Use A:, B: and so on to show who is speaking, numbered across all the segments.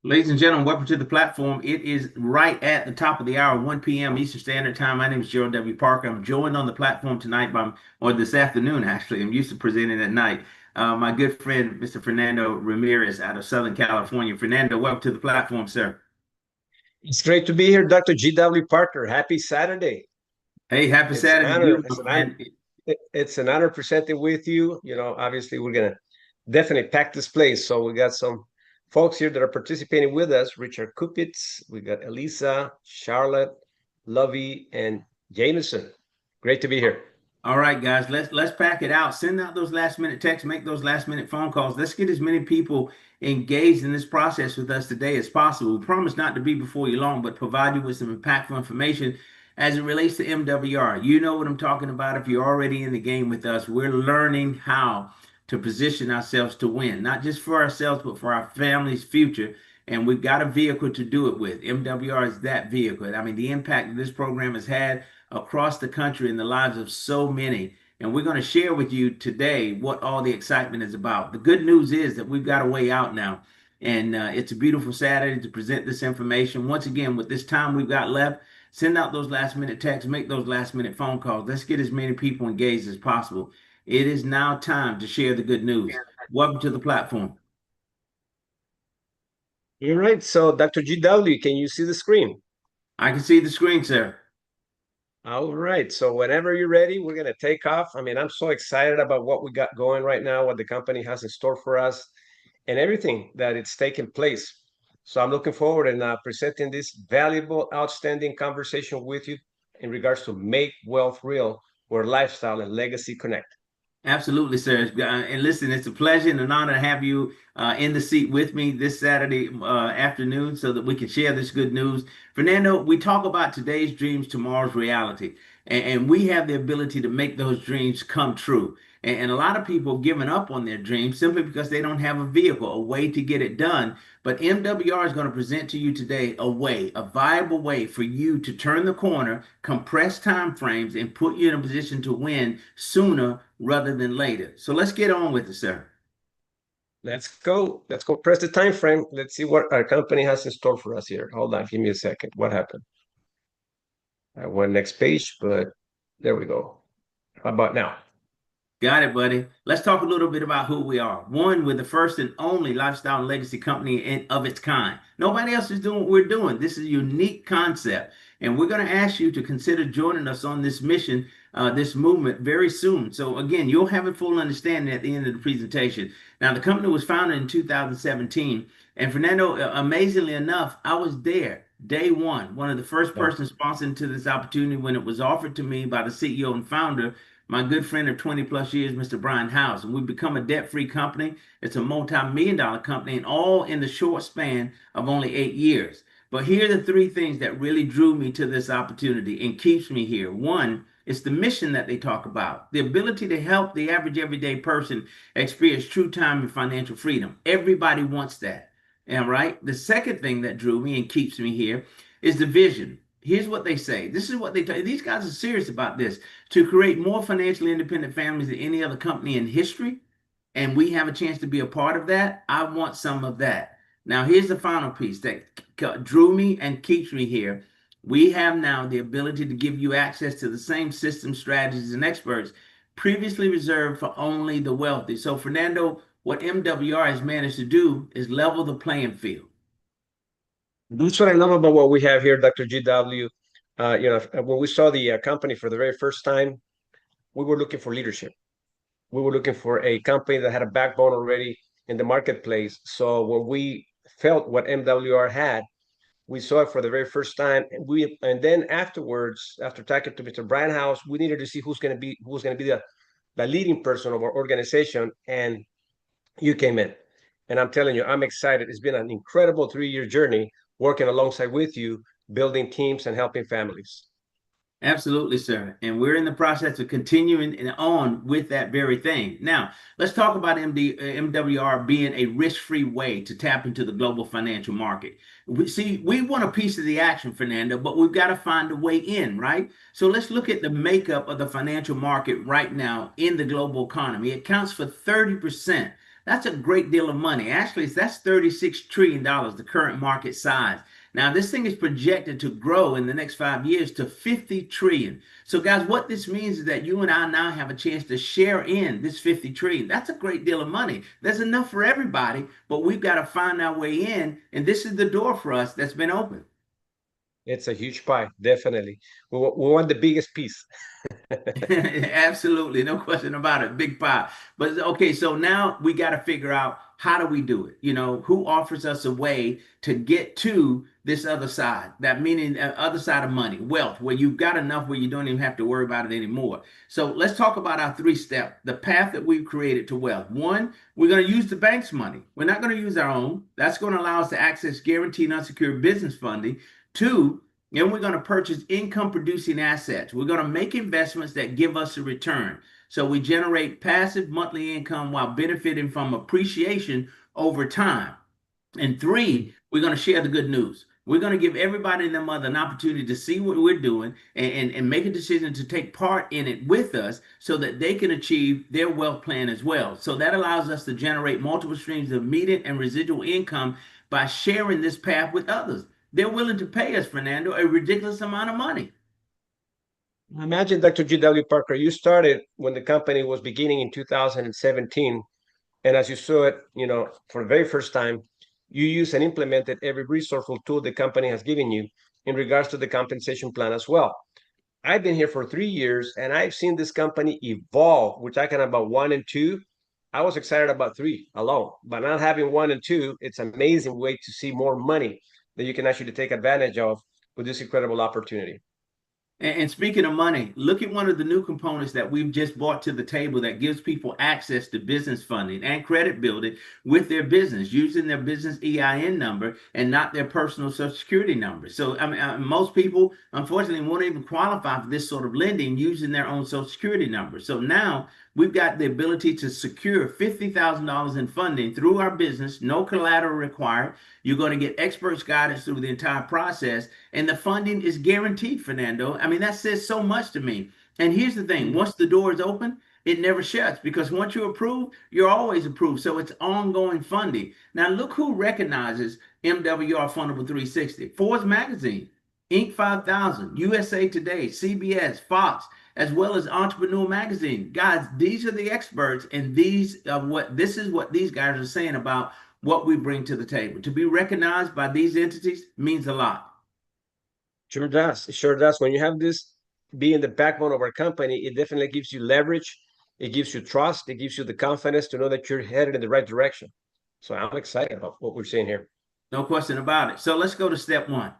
A: Ladies and gentlemen, welcome to the platform. It is right at the top of the hour, 1 p.m. Eastern Standard Time. My name is Gerald W. Parker. I'm joined on the platform tonight or this afternoon, actually. I'm used to presenting at night. My good friend, Mr. Fernando Ramirez out of Southern California. Fernando, welcome to the platform, sir.
B: It's great to be here, Dr. G.W. Parker. Happy Saturday.
A: Hey, happy
B: It's an
A: Saturday to
B: honor.
A: you, my friend.
B: It's an honor presenting with you. Obviously, we're gonna definitely pack this place. So we got some folks here that are participating with us. Richard Kupitz, we got Elisa, Charlotte, Lovey, and Jameson. Great to be here.
A: All right, guys, let's pack it out. Send out those last minute texts, make those last minute phone calls. Let's get as many people engaged in this process with us today as possible. We promise not to be before you long, but provide you with some impactful information as it relates to MWR. You know what I'm talking about if you're already in the game with us. We're learning how to position ourselves to win, not just for ourselves, but for our family's future. And we've got a vehicle to do it with. MWR is that vehicle. I mean, the impact that this program has had across the country in the lives of so many. And we're going to share with you today what all the excitement is about. The good news is that we've got a way out now. And it's a beautiful Saturday to present this information. Once again, with this time we've got left, send out those last minute texts, make those last minute phone calls. Let's get as many people engaged as possible. It is now time to share the good news. Welcome to the platform.
B: All right. So, Dr. GW, can you see the screen?
A: I can see the screen, sir.
B: All right. So whenever you're ready, we're going to take off. I mean, I'm so excited about what we got going right now, what the company has in store for us, and everything that it's taking place. So I'm looking forward and presenting this valuable, outstanding conversation with you in regards to make wealth real, where lifestyle and legacy connect.
A: Absolutely, sir. And listen, it's a pleasure and an honor to have you in the seat with me this Saturday afternoon so that we can share this good news. Fernando, we talk about today's dreams, tomorrow's reality, and we have the ability to make those dreams come true. And a lot of people have given up on their dreams simply because they don't have a vehicle, a way to get it done. But MWR is going to present to you today a way, a viable way for you to turn the corner, compress time frames, and put you in a position to win sooner rather than later. So let's get on with it, sir.
B: Let's go. Let's go press the time frame. Let's see what our company has in store for us here. Hold on. Give me a second. What happened? I went next page, but there we go. How about now?
A: Got it, buddy. Let's talk a little bit about who we are. One, we're the first and only lifestyle and legacy company of its kind. Nobody else is doing what we're doing. This is a unique concept. And we're going to ask you to consider joining us on this mission, this movement very soon. So, again, you'll have a full understanding at the end of the presentation. Now, the company was founded in 2017. And Fernando, amazingly enough, I was there day one of the first persons sponsoring to this opportunity when it was offered to me by the CEO and founder, my good friend of 20 plus years, Mr. Brian House. And we've become a debt-free company. It's a multi-million-dollar company, and all in the short span of only 8 years. But here are the three things that really drew me to this opportunity and keeps me here. One, it's the mission that they talk about, the ability to help the average everyday person experience true time and financial freedom. Everybody wants that. And right, the second thing that drew me and keeps me here is the vision. Here's what they say. This is what they tell you. These guys are serious about this to create more financially independent families than any other company in history. And we have a chance to be a part of that. I want some of that. Now, here's the final piece that drew me and keeps me here. We have now the ability to give you access to the same system, strategies, and experts previously reserved for only the wealthy. So, Fernando, what MWR has managed to do is level the playing field.
B: That's what I love about what we have here, Dr. GW. When we saw the company for the very first time, we were looking for leadership. We were looking for a company that had a backbone already in the marketplace. So when we felt what MWR had, we saw it for the very first time, and then afterwards, after talking to Mr. Brian House, we needed to see who's going to be the leading person of our organization, and you came in. And I'm telling you, I'm excited. It's been an incredible 3 year journey working alongside with you, building teams and helping families.
A: Absolutely, sir. And we're in the process of continuing on with that very thing. Now, let's talk about MWR being a risk-free way to tap into the global financial market. We want a piece of the action, Fernando, but we've got to find a way in, right? So let's look at the makeup of the financial market right now in the global economy. It counts for 30%. That's a great deal of money. Actually, that's $36 trillion, the current market size. Now, this thing is projected to grow in the next 5 years to 50 trillion. So, guys, what this means is that you and I now have a chance to share in this 50 trillion. That's a great deal of money. There's enough for everybody, but we've got to find our way in. And this is the door for us that's been open.
B: It's a huge pie, definitely. We want the biggest piece.
A: Absolutely, no question about it. Big pie. But okay, so now we got to figure out how do we do it? You know, who offers us a way to get to this other side? That meaning other side of money, wealth, where you've got enough where you don't even have to worry about it anymore. So let's talk about our 3 step, the path that we've created to wealth. One, we're going to use the bank's money. We're not going to use our own. That's going to allow us to access guaranteed unsecured business funding. Two, and we're going to purchase income producing assets. We're going to make investments that give us a return. So we generate passive monthly income while benefiting from appreciation over time. And three, we're going to share the good news. We're going to give everybody in the mother an opportunity to see what we're doing and make a decision to take part in it with us so that they can achieve their wealth plan as well. So that allows us to generate multiple streams of immediate and residual income by sharing this path with others. They're willing to pay us, Fernando, a ridiculous amount of money.
B: Imagine, Dr. G.W. Parker, you started when the company was beginning in 2017. And as you saw it, for the very first time, you used and implemented every resourceful tool the company has given you in regards to the compensation plan as well. I've been here for 3 years and I've seen this company evolve. We're talking about one and two. I was excited about three alone, but not having one and two, it's an amazing way to see more money that you can actually take advantage of with this incredible opportunity.
A: And speaking of money, look at one of the new components that we've just brought to the table that gives people access to business funding and credit building with their business, using their business EIN number and not their personal Social Security number. So, I mean, most people, unfortunately, won't even qualify for this sort of lending using their own Social Security number. So now we've got the ability to secure $50,000 in funding through our business, no collateral required. You're going to get experts guidance through the entire process, and the funding is guaranteed, Fernando. I mean, that says so much to me. And here's the thing, once the door is open, it never shuts because once you're approved, you're always approved. So it's ongoing funding. Now, look who recognizes MWR Fundable 360. Forbes Magazine, Inc. 5000, USA Today, CBS, Fox, as well as Entrepreneur Magazine. Guys, these are the experts, and this is what these guys are saying about what we bring to the table. To be recognized by these entities means a lot.
B: Sure does. It sure does. When you have this being the backbone of our company, it definitely gives you leverage. It gives you trust. It gives you the confidence to know that you're headed in the right direction. So I'm excited about what we're seeing here.
A: No question about it. So let's go to step one.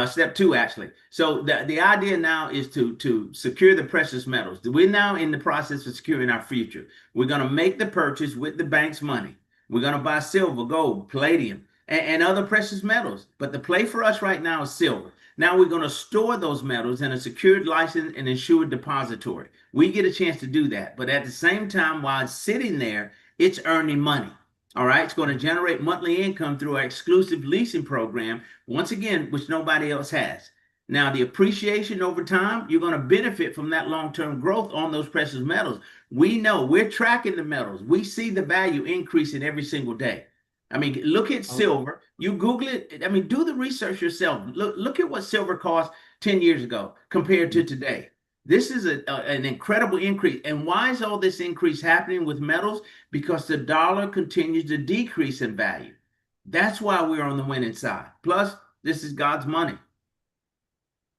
A: Step two, actually. So the idea now is to secure the precious metals. We're now in the process of securing our future. We're going to make the purchase with the bank's money. We're going to buy silver, gold, palladium, and other precious metals. But the play for us right now is silver. Now we're going to store those metals in a secured, licensed, and insured depository. We get a chance to do that. But at the same time, while it's sitting there, it's earning money. All right, it's going to generate monthly income through our exclusive leasing program, once again, which nobody else has. Now, the appreciation over time, you're going to benefit from that long-term growth on those precious metals. We know we're tracking the metals. We see the value increasing every single day. I mean, look at silver. You Google it. I mean, do the research yourself. Look at what silver cost 10 years ago compared to today. This is an incredible increase. And why is all this increase happening with metals? Because the dollar continues to decrease in value. That's why we're on the winning side. Plus, this is God's money.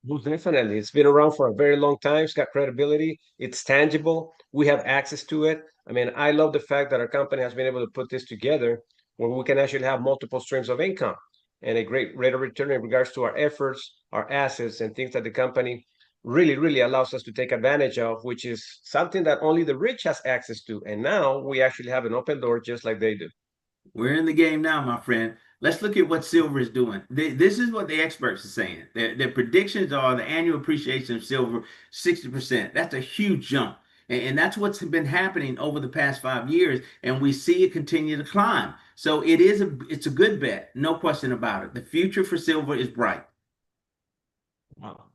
B: Well, definitely. It's been around for a very long time. It's got credibility. It's tangible. We have access to it. I mean, I love the fact that our company has been able to put this together where we can actually have multiple streams of income and a great rate of return in regards to our efforts, our assets, and things that the company really allows us to take advantage of, which is something that only the rich has access to. And now we actually have an open door just like they do.
A: We're in the game now, my friend. Let's look at what silver is doing. This is what the experts are saying. Their predictions are the annual appreciation of silver 60%. That's a huge jump. And that's what's been happening over the past 5 years. And we see it continue to climb. So it's a good bet, no question about it. The future for silver is bright.
B: Wow.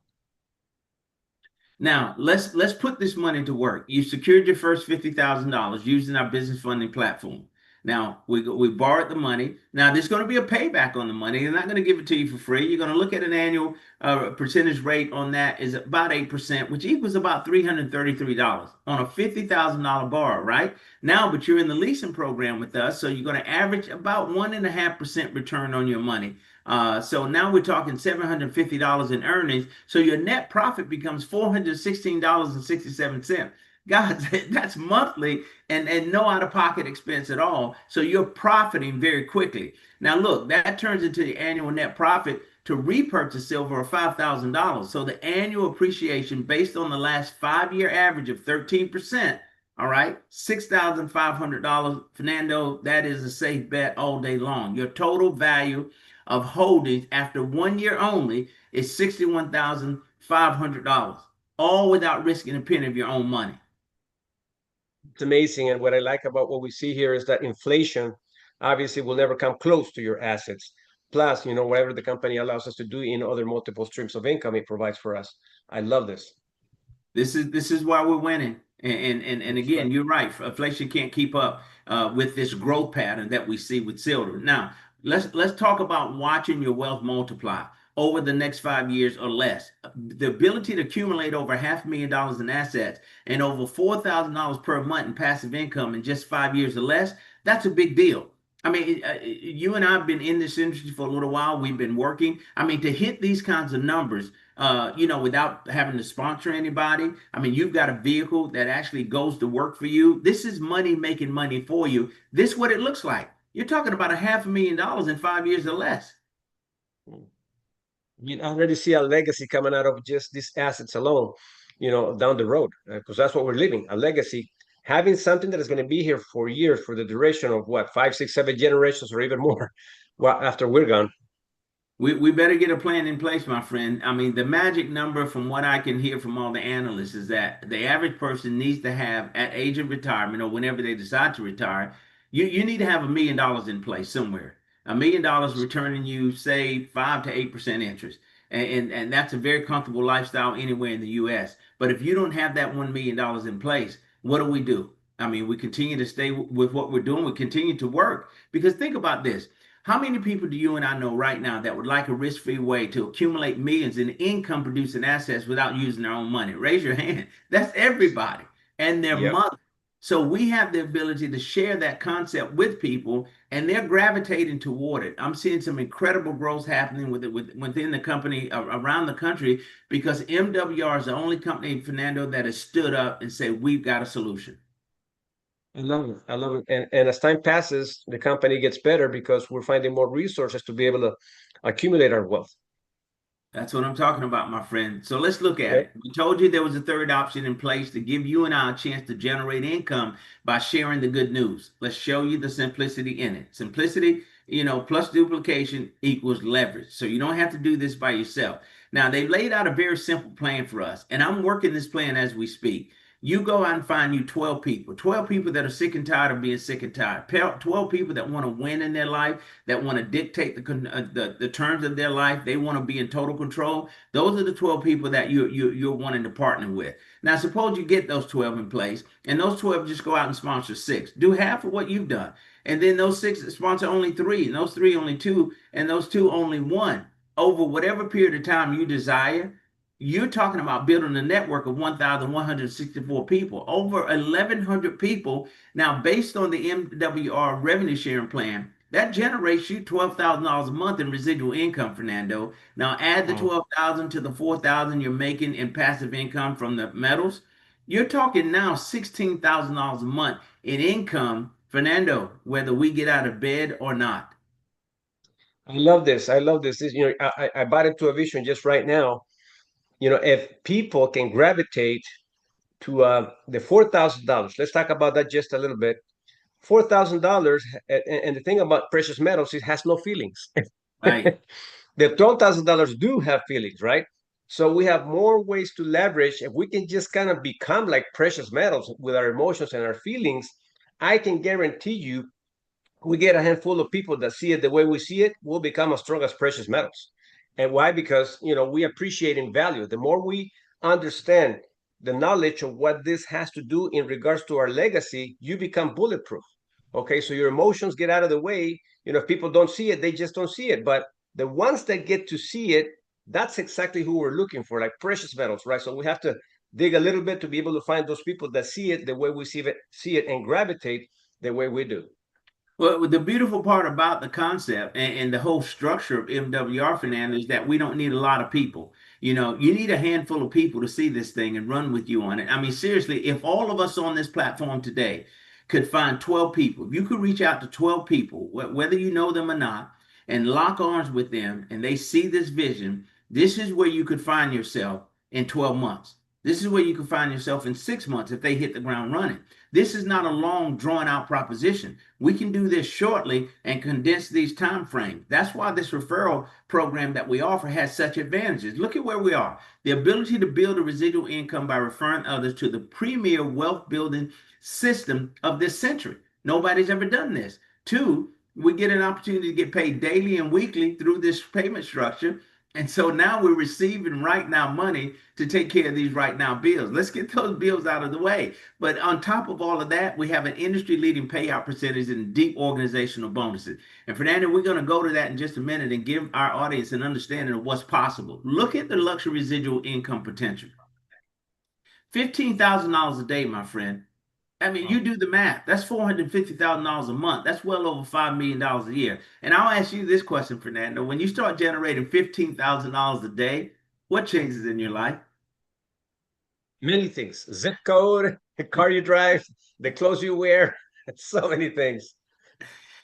A: Now, let's put this money to work. You secured your first $50,000 using our business funding platform. Now, we borrowed the money. Now, there's going to be a payback on the money. They're not going to give it to you for free. You're going to look at an annual percentage rate on that is about 8%, which equals about $333 on a $50,000 borrow, right? Now, but you're in the leasing program with us, so you're going to average about 1.5% return on your money. So now we're talking $750 in earnings. So your net profit becomes $416.67. God, that's monthly and no out of pocket expense at all. So you're profiting very quickly. Now, look, that turns into the annual net profit to repurchase silver of $5,000. So the annual appreciation based on the last 5 year average of 13%. All right, $6,500. Fernando, that is a safe bet all day long. Your total value of holdings after 1 year only is $61,500, all without risking a penny of your own money.
B: It's amazing. And what I like about what we see here is that inflation obviously will never come close to your assets. Plus, whatever the company allows us to do in other multiple streams of income it provides for us. I love this.
A: This is why we're winning. And
B: That's
A: again,
B: right.
A: you're right. Inflation can't keep up with this growth pattern that we see with silver. Now, let's talk about watching your wealth multiply over the next 5 years or less. The ability to accumulate over $500,000 in assets and over $4,000 per month in passive income in just 5 years or less, that's a big deal. I mean, you and I have been in this industry for a little while. We've been working. I mean, to hit these kinds of numbers, without having to sponsor anybody. I mean, you've got a vehicle that actually goes to work for you. This is money making money for you. This is what it looks like. You're talking about $500,000 in 5 years or less.
B: You already see a legacy coming out of just these assets alone, down the road, because that's what we're living, a legacy, having something that is going to be here for years, for the duration of what, 5, 6, 7 generations or even more, well, after we're gone.
A: We better get a plan in place, my friend. I mean, the magic number from what I can hear from all the analysts is that the average person needs to have at age of retirement or whenever they decide to retire, you need to have $1 million in place somewhere. $1 million returning you, say, 5 to 8% interest. And that's a very comfortable lifestyle anywhere in the US. But if you don't have that $1 million in place, what do? I mean, we continue to stay with what we're doing. We continue to work because think about this. How many people do you and I know right now that would like a risk-free way to accumulate millions in income producing assets without using their own money? Raise your hand. That's everybody and their
B: Yep.
A: mother. So we have the ability to share that concept with people and they're gravitating toward it. I'm seeing some incredible growth happening within the company around the country because MWR is the only company, Fernando, that has stood up and said, we've got a solution.
B: I love it. I love it. And as time passes, the company gets better because we're finding more resources to be able to accumulate our wealth.
A: That's what I'm talking about, my friend. So let's look at
B: Okay.
A: it. We told you there was a third option in place to give you and I a chance to generate income by sharing the good news. Let's show you the simplicity in it. Simplicity, plus duplication equals leverage. So you don't have to do this by yourself. Now, they've laid out a very simple plan for us, and I'm working this plan as we speak. You go out and find you 12 people that are sick and tired of being sick and tired, 12 people that want to win in their life, that want to dictate the terms of their life. They want to be in total control. Those are the 12 people that you're wanting to partner with. Now, suppose you get those 12 in place, and those 12 just go out and sponsor six. Do half of what you've done, and then those six sponsor only three, and those three only two, and those two only one. Over whatever period of time you desire, you're talking about building a network of 1,164 people, over 1,100 people. Now, based on the MWR revenue sharing plan, that generates you $12,000 a month in residual income, Fernando. Now, add the
B: Wow.
A: 12,000 to the 4,000 you're making in passive income from the metals. You're talking now $16,000 a month in income, Fernando, whether we get out of bed or not.
B: I love this. I love this. I bought into a vision just right now. if people can gravitate to the $4,000, let's talk about that just a little bit. $4,000, and the thing about precious metals, it has no feelings.
A: Right.
B: The $12,000 do have feelings, right? So we have more ways to leverage. If we can just kind of become like precious metals with our emotions and our feelings, I can guarantee you, we get a handful of people that see it the way we see it, we'll become as strong as precious metals. And why? Because we appreciate in value. The more we understand the knowledge of what this has to do in regards to our legacy, you become bulletproof. Okay, so your emotions get out of the way. If people don't see it, they just don't see it. But the ones that get to see it, that's exactly who we're looking for, like precious metals, right? So we have to dig a little bit to be able to find those people that see it the way we see it and gravitate the way we do.
A: Well, the beautiful part about the concept and the whole structure of MWR, Fernando, is that we don't need a lot of people. You need a handful of people to see this thing and run with you on it. I mean, seriously, if all of us on this platform today could find 12 people, if you could reach out to 12 people, whether you know them or not, and lock arms with them and they see this vision, this is where you could find yourself in 12 months. This is where you can find yourself in 6 months if they hit the ground running. This is not a long, drawn out proposition. We can do this shortly and condense these time frames. That's why this referral program that we offer has such advantages. Look at where we are. The ability to build a residual income by referring others to the premier wealth building system of this century. Nobody's ever done this. Two, we get an opportunity to get paid daily and weekly through this payment structure. And so now we're receiving right now money to take care of these right now bills. Let's get those bills out of the way. But on top of all of that, we have an industry leading payout percentage and deep organizational bonuses. And Fernando, we're going to go to that in just a minute and give our audience an understanding of what's possible. Look at the luxury residual income potential. $15,000 a day, my friend. I mean, you do the math. That's $450,000 a month. That's well over $5 million a year. And I'll ask you this question, Fernando. When you start generating $15,000 a day, what changes in your life?
B: Many things: zip code, the car you drive, the clothes you wear, so many things.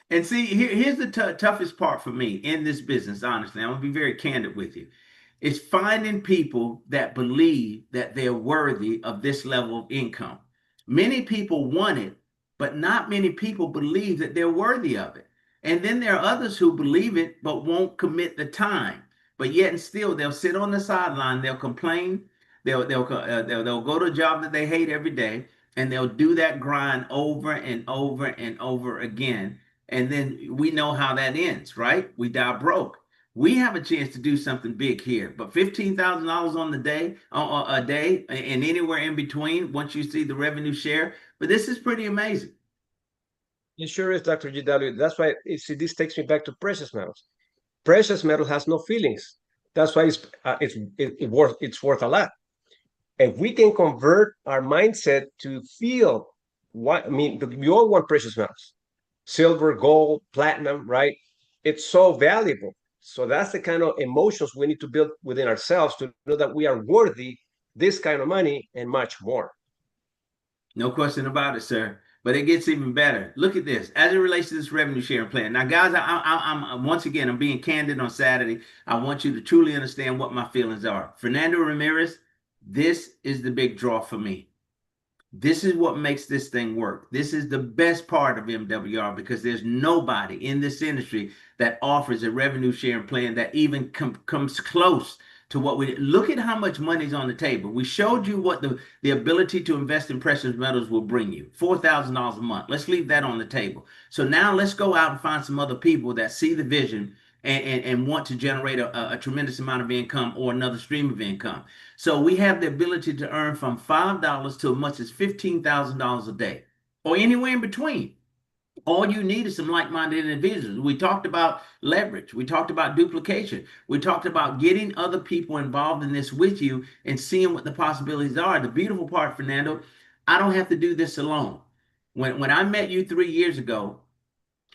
A: And see, here's the toughest part for me in this business, honestly. I'm going to be very candid with you. It's finding people that believe that they're worthy of this level of income. Many people want it, but not many people believe that they're worthy of it. And then there are others who believe it, but won't commit the time. But yet and still, they'll sit on the sideline, they'll complain, they'll go to a job that they hate every day, and they'll do that grind over and over and over again. And then we know how that ends, right? We die broke. We have a chance to do something big here, but $15,000 on the day, a day, and anywhere in between. Once you see the revenue share, but this is pretty amazing.
B: It sure is, Dr. GW. That's why see, this takes me back to precious metals. Precious metal has no feelings. That's why it's worth a lot. If we can convert our mindset to feel what I mean, we all want precious metals, silver, gold, platinum, right? It's so valuable. So that's the kind of emotions we need to build within ourselves to know that we are worthy this kind of money and much more.
A: No question about it, sir. But it gets even better. Look at this as it relates to this revenue sharing plan. Now, guys, I'm once again, I'm being candid on Saturday. I want you to truly understand what my feelings are. Fernando Ramirez, this is the big draw for me. This is what makes this thing work. This is the best part of MWR because there's nobody in this industry that offers a revenue sharing plan that even comes close to what we look at how much money's on the table. We showed you what the ability to invest in precious metals will bring you. $4,000 a month. Let's leave that on the table. So now let's go out and find some other people that see the vision and want to generate a tremendous amount of income or another stream of income. So we have the ability to earn from $5 to as much as $15,000 a day or anywhere in between. All you need is some like-minded individuals. We talked about leverage. We talked about duplication. We talked about getting other people involved in this with you and seeing what the possibilities are. The beautiful part, Fernando, I don't have to do this alone. When I met you 3 years ago,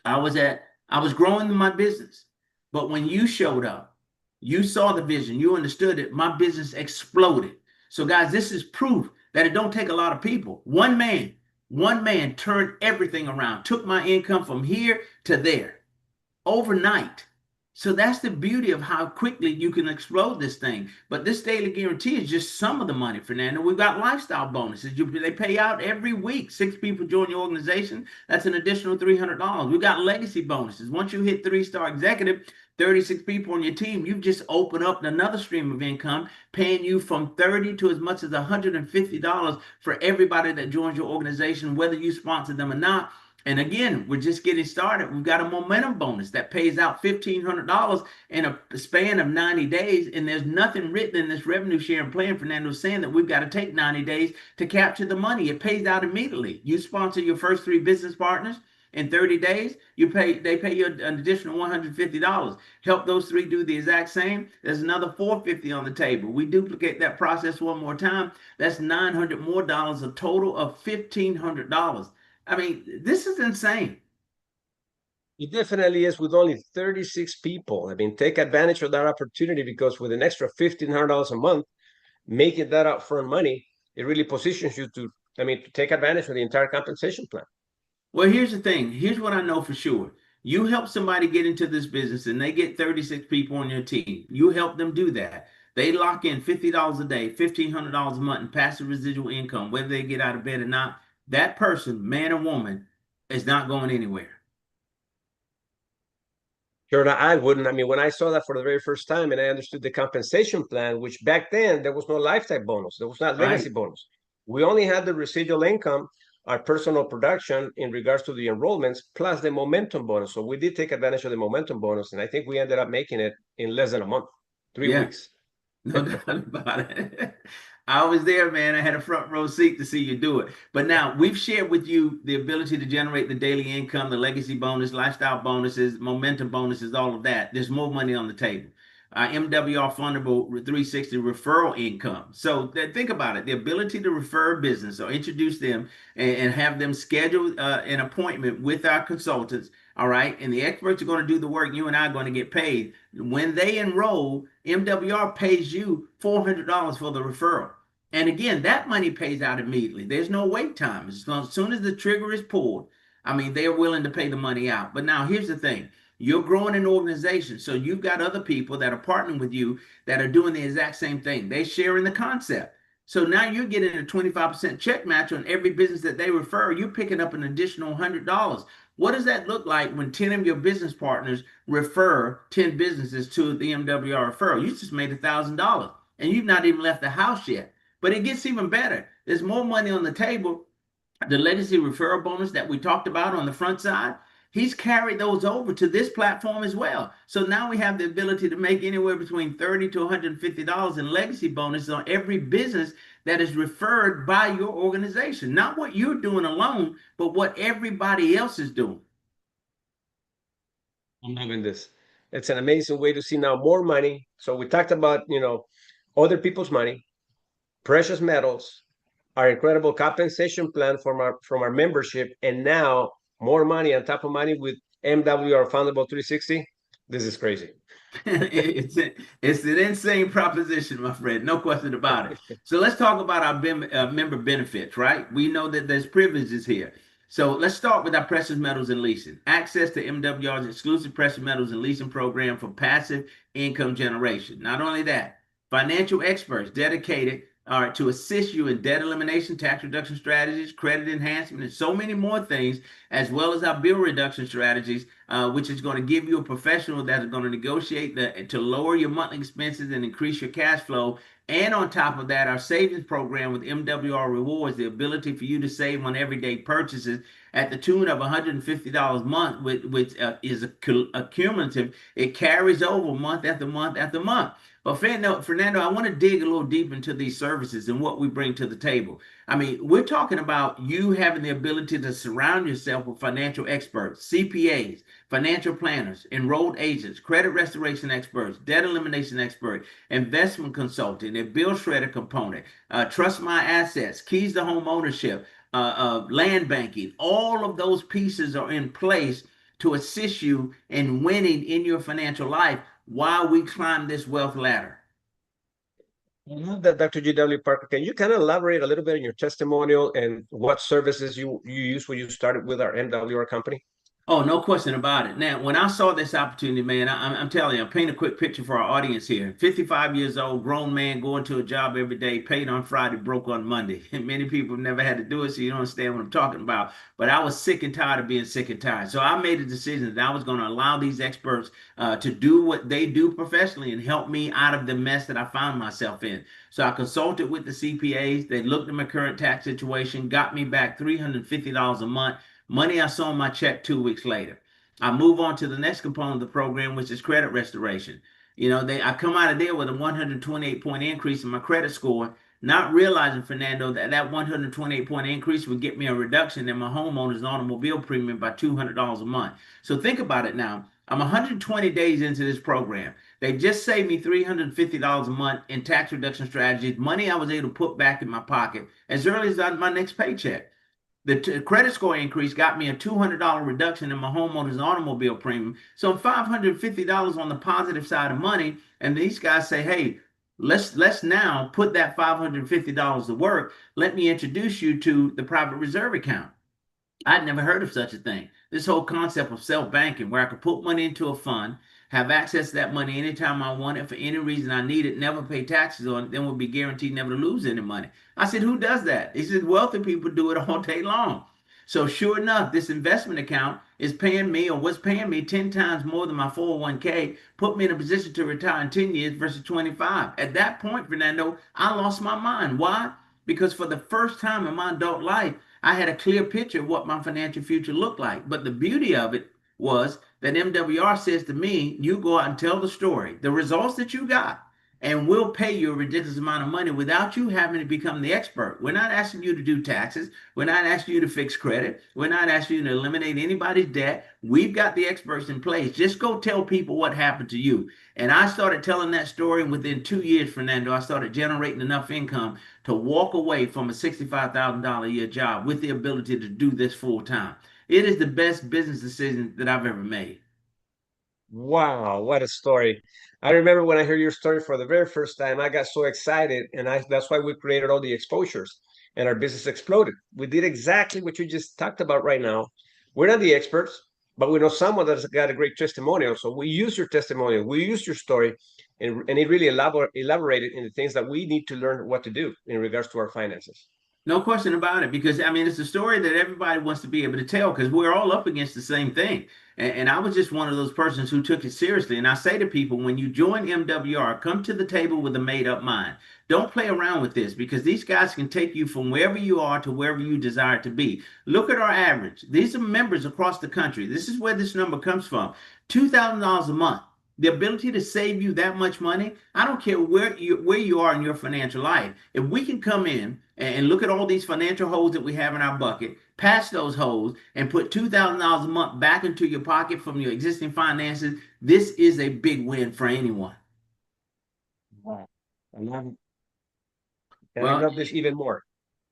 A: I was growing my business. But when you showed up, you saw the vision, you understood it, my business exploded. So guys, this is proof that it don't take a lot of people. One man turned everything around, took my income from here to there overnight. So that's the beauty of how quickly you can explode this thing. But this daily guarantee is just some of the money, Fernando. We've got lifestyle bonuses. They pay out every week. 6 people join your organization. That's an additional $300. We've got legacy bonuses. Once you hit three-star executive, 36 people on your team, you've just opened up another stream of income, paying you from 30 to as much as $150 for everybody that joins your organization, whether you sponsor them or not. And again, we're just getting started. We've got a momentum bonus that pays out $1,500 in a span of 90 days. And there's nothing written in this revenue sharing plan, Fernando, saying that we've got to take 90 days to capture the money. It pays out immediately. You sponsor your first 3 business partners in 30 days, they pay you an additional $150. Help those 3 do the exact same. There's another $450 on the table. We duplicate that process one more time. That's $900 more, a total of $1,500. I mean, this is insane.
B: It definitely is with only 36 people. I mean, take advantage of that opportunity because with an extra $1,500 a month, making that upfront money, it really positions you to, I mean, to take advantage of the entire compensation plan.
A: Well, here's the thing. Here's what I know for sure. You help somebody get into this business and they get 36 people on your team. You help them do that. They lock in $50 a day, $1,500 a month in passive residual income, whether they get out of bed or not. That person, man or woman, is not going anywhere.
B: Sure, I wouldn't. I mean, when I saw that for the very first time and I understood the compensation plan, which back then there was no lifetime bonus, there was not legacy
A: Right.
B: bonus. We only had the residual income, our personal production in regards to the enrollments, plus the momentum bonus. So we did take advantage of the momentum bonus, and I think we ended up making it in less than a month, three
A: Yeah.
B: weeks.
A: No doubt about it. I was there, man. I had a front row seat to see you do it. But now we've shared with you the ability to generate the daily income, the legacy bonus, lifestyle bonuses, momentum bonuses, all of that. There's more money on the table. MWR fundable 360 referral income. So think about it, the ability to refer a business or introduce them and have them schedule an appointment with our consultants. All right. And the experts are going to do the work. You and I are going to get paid. When they enroll, MWR pays you $400 for the referral. And again, that money pays out immediately. There's no wait time. As soon as the trigger is pulled, I mean, they're willing to pay the money out. But now here's the thing. You're growing an organization. So you've got other people that are partnering with you that are doing the exact same thing. They share in the concept. So now you're getting a 25% check match on every business that they refer. You're picking up an additional $100. What does that look like when 10 of your business partners refer 10 businesses to the MWR referral? You just made $1,000 and you've not even left the house yet. But it gets even better. There's more money on the table. The legacy referral bonus that we talked about on the front side, he's carried those over to this platform as well. So now we have the ability to make anywhere between $30 to $150 in legacy bonuses on every business that is referred by your organization. Not what you're doing alone, but what everybody else is doing.
B: I'm loving this. It's an amazing way to see now more money. So we talked about, other people's money, precious metals, our incredible compensation plan from our membership, and now more money on top of money with MWR Foundable 360. This is crazy.
A: it's, it's an insane proposition, my friend. No question about it. So let's talk about our member benefits, right? We know that there's privileges here. So let's start with our precious metals and leasing. Access to MWR's exclusive precious metals and leasing program for passive income generation. Not only that, financial experts dedicated to assist you in debt elimination, tax reduction strategies, credit enhancement, and so many more things, as well as our bill reduction strategies, which is going to give you a professional that is going to negotiate to lower your monthly expenses and increase your cash flow. And on top of that, our savings program with MWR Rewards, the ability for you to save on everyday purchases at the tune of $150 a month, which is a cumulative. It carries over month after month after month. But Fernando, I want to dig a little deep into these services and what we bring to the table. I mean, we're talking about you having the ability to surround yourself with financial experts, CPAs, financial planners, enrolled agents, credit restoration experts, debt elimination experts, investment consulting, a bill shredder component, trust my assets, keys to home ownership, land banking. All of those pieces are in place to assist you in winning in your financial life while we climb this wealth ladder.
B: I love that, Dr. G.W. Parker. Can you kind of elaborate a little bit on your testimonial and what services you use when you started with our MWR company?
A: Oh, no question about it. Now, when I saw this opportunity, man, I'm telling you, I'll paint a quick picture for our audience here. 55 years old, grown man going to a job every day, paid on Friday, broke on Monday. And many people have never had to do it, so you don't understand what I'm talking about. But I was sick and tired of being sick and tired. So I made a decision that I was going to allow these experts to do what they do professionally and help me out of the mess that I found myself in. So I consulted with the CPAs. They looked at my current tax situation, got me back $350 a month. Money I saw in my check 2 weeks later. I move on to the next component of the program, which is credit restoration. I come out of there with a 128-point increase in my credit score, not realizing, Fernando, that that 128-point increase would get me a reduction in my homeowner's automobile premium by $200 a month. So think about it now. I'm 120 days into this program. They just saved me $350 a month in tax reduction strategies, money I was able to put back in my pocket as early as my next paycheck. The credit score increase got me a $200 reduction in my homeowner's automobile premium. So I'm $550 on the positive side of money. And these guys say, hey, let's now put that $550 to work. Let me introduce you to the private reserve account. I'd never heard of such a thing. This whole concept of self banking, where I could put money into a fund, have access to that money anytime I want it for any reason I need it, never pay taxes on it, then would be guaranteed never to lose any money. I said, who does that? He said, wealthy people do it all day long. So sure enough, this investment account is paying me or was paying me 10 times more than my 401k, put me in a position to retire in 10 years versus 25. At that point, Fernando, I lost my mind. Why? Because for the first time in my adult life, I had a clear picture of what my financial future looked like. But the beauty of it was that MWR says to me, you go out and tell the story, the results that you got, and we'll pay you a ridiculous amount of money without you having to become the expert. We're not asking you to do taxes. We're not asking you to fix credit. We're not asking you to eliminate anybody's debt. We've got the experts in place. Just go tell people what happened to you. And I started telling that story, and within 2 years, Fernando, I started generating enough income to walk away from a $65,000 a year job with the ability to do this full time. It is the best business decision that I've ever made.
B: Wow, what a story. I remember when I heard your story for the very first time, I got so excited, and that's why we created all the exposures and our business exploded. We did exactly what you just talked about right now. We're not the experts, but we know someone that's got a great testimonial. So we use your testimonial, we use your story, and it really elaborated in the things that we need to learn what to do in regards to our finances.
A: No question about it, because I mean it's a story that everybody wants to be able to tell because we're all up against the same thing. And I was just one of those persons who took it seriously. And I say to people, when you join MWR, come to the table with a made up mind. Don't play around with this because these guys can take you from wherever you are to wherever you desire to be. Look at our average. These are members across the country. This is where this number comes from. $2,000 a month. The ability to save you that much money, I don't care where you are in your financial life. If we can come in and look at all these financial holes that we have in our bucket, patch those holes, and put $2,000 a month back into your pocket from your existing finances, this is a big win for anyone.
B: Wow. And I
A: Well,
B: love this even more.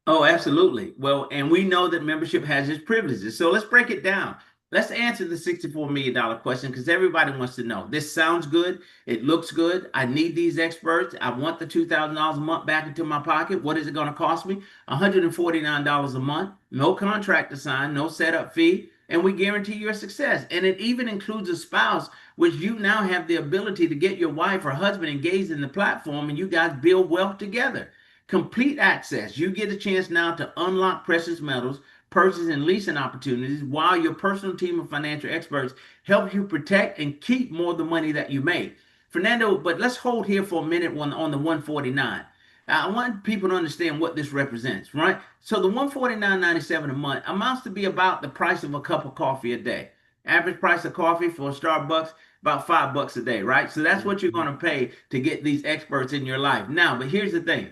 A: oh, absolutely. Well, and we know that membership has its privileges. So let's break it down. Let's answer the $64 million question because everybody wants to know. This sounds good. It looks good. I need these experts. I want the $2,000 a month back into my pocket. What is it going to cost me? $149 a month. No contract to sign, no setup fee. And we guarantee your success. And it even includes a spouse, which you now have the ability to get your wife or husband engaged in the platform and you guys build wealth together. Complete access. You get a chance now to unlock precious metals, purchase and leasing opportunities while your personal team of financial experts help you protect and keep more of the money that you make. Fernando, but let's hold here for a minute on the 149. I want people to understand what this represents, right? So the 149.97 a month amounts to be about the price of a cup of coffee a day. Average price of coffee for Starbucks about $5 a day, right? So that's what you're going to pay to get these experts in your life. Now, but here's the thing.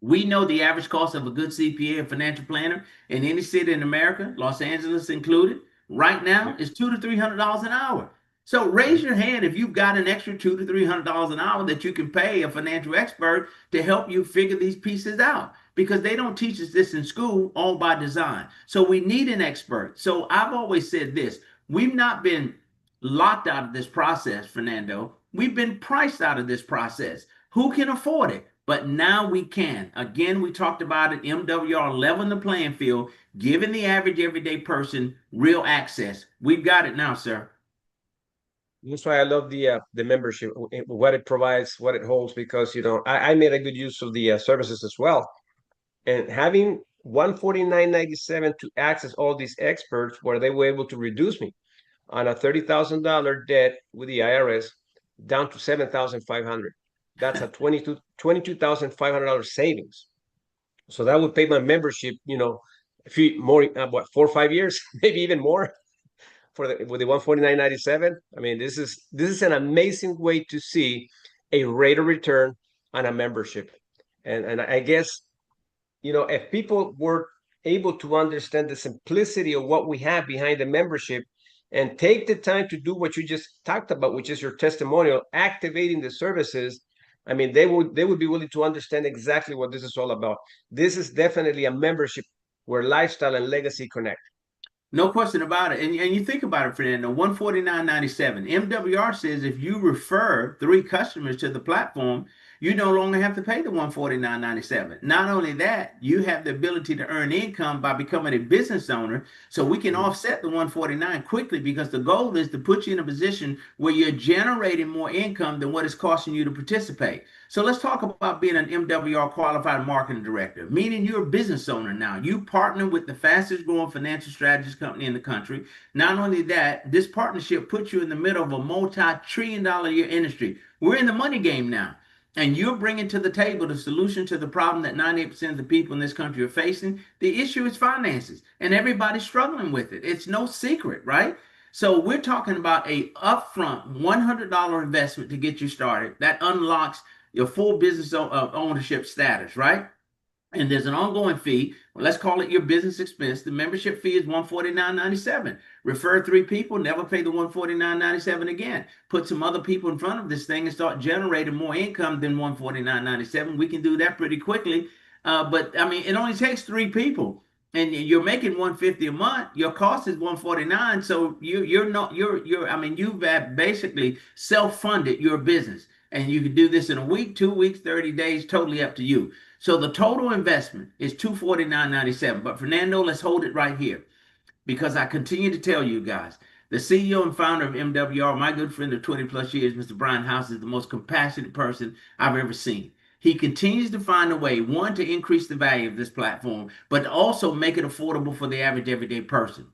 A: We know the average cost of a good CPA or financial planner in any city in America, Los Angeles included, right now
B: Yep.
A: is $200 to $300 an hour. So raise your hand if you've got an extra $200 to $300 an hour that you can pay a financial expert to help you figure these pieces out because they don't teach us this in school all by design. So we need an expert. So I've always said this, we've not been locked out of this process, Fernando. We've been priced out of this process. Who can afford it? But now we can. Again, we talked about it, MWR leveling the playing field, giving the average everyday person real access. We've got it now, sir.
B: That's why I love the membership, what it provides, what it holds, because I made a good use of the services as well. And having 149.97 to access all these experts, where they were able to reduce me on a $30,000 debt with the IRS down to 7,500. That's a $22,500 savings. So that would pay my membership, a few more, what, 4 or 5 years, maybe even more with the 149.97. I mean, this is an amazing way to see a rate of return on a membership. And I guess, if people were able to understand the simplicity of what we have behind the membership and take the time to do what you just talked about, which is your testimonial, activating the services, I mean, they would be willing to understand exactly what this is all about. This is definitely a membership where lifestyle and legacy connect.
A: No question about it. And you think about it, Fernando, 149.97. MWR says if you refer 3 customers to the platform, you no longer have to pay the 149.97. Not only that, you have the ability to earn income by becoming a business owner. So we can offset the 149 quickly, because the goal is to put you in a position where you're generating more income than what it's costing you to participate. So let's talk about being an MWR qualified marketing director, meaning you're a business owner now. You partner with the fastest growing financial strategist company in the country. Not only that, this partnership puts you in the middle of a multi-trillion-dollar year industry. We're in the money game now. And you're bringing to the table the solution to the problem that 98% of the people in this country are facing. The issue is finances, and everybody's struggling with it. It's no secret, right? So we're talking about a upfront $100 investment to get you started that unlocks your full business ownership status, right? And there's an ongoing fee. Well, let's call it your business expense. The membership fee is $149.97. Refer 3 people, never pay the $149.97 again. Put some other people in front of this thing and start generating more income than $149.97. We can do that pretty quickly. But I mean, it only takes 3 people. And you're making 150 a month. Your cost is 149. So you're not you're I mean, you've basically self-funded your business. And you can do this in a week, 2 weeks, 30 days, totally up to you. So the total investment is 249.97. But Fernando, let's hold it right here, because I continue to tell you guys, the CEO and founder of MWR, my good friend of 20 plus years, Mr. Brian House, is the most compassionate person I've ever seen. He continues to find a way, one, to increase the value of this platform, but also make it affordable for the average everyday person.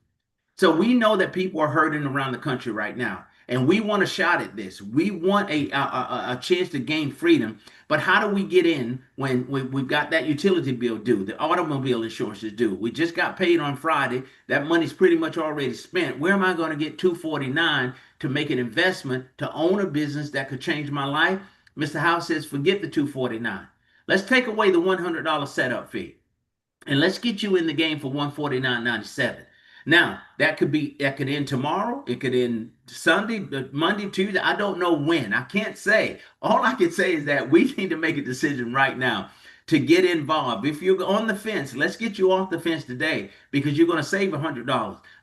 A: So we know that people are hurting around the country right now, and we want a shot at this. We want a chance to gain freedom. But how do we get in when we've got that utility bill due, the automobile insurance is due? We just got paid on Friday. That money's pretty much already spent. Where am I going to get 249 to make an investment to own a business that could change my life? Mr. House says, forget the 249. Let's take away the $100 setup fee, and let's get you in the game for 149.97. Now, that could end tomorrow. It could end Sunday, Monday, Tuesday. I don't know when. I can't say. All I can say is that we need to make a decision right now to get involved. If you're on the fence, let's get you off the fence today, because you're going to save $100.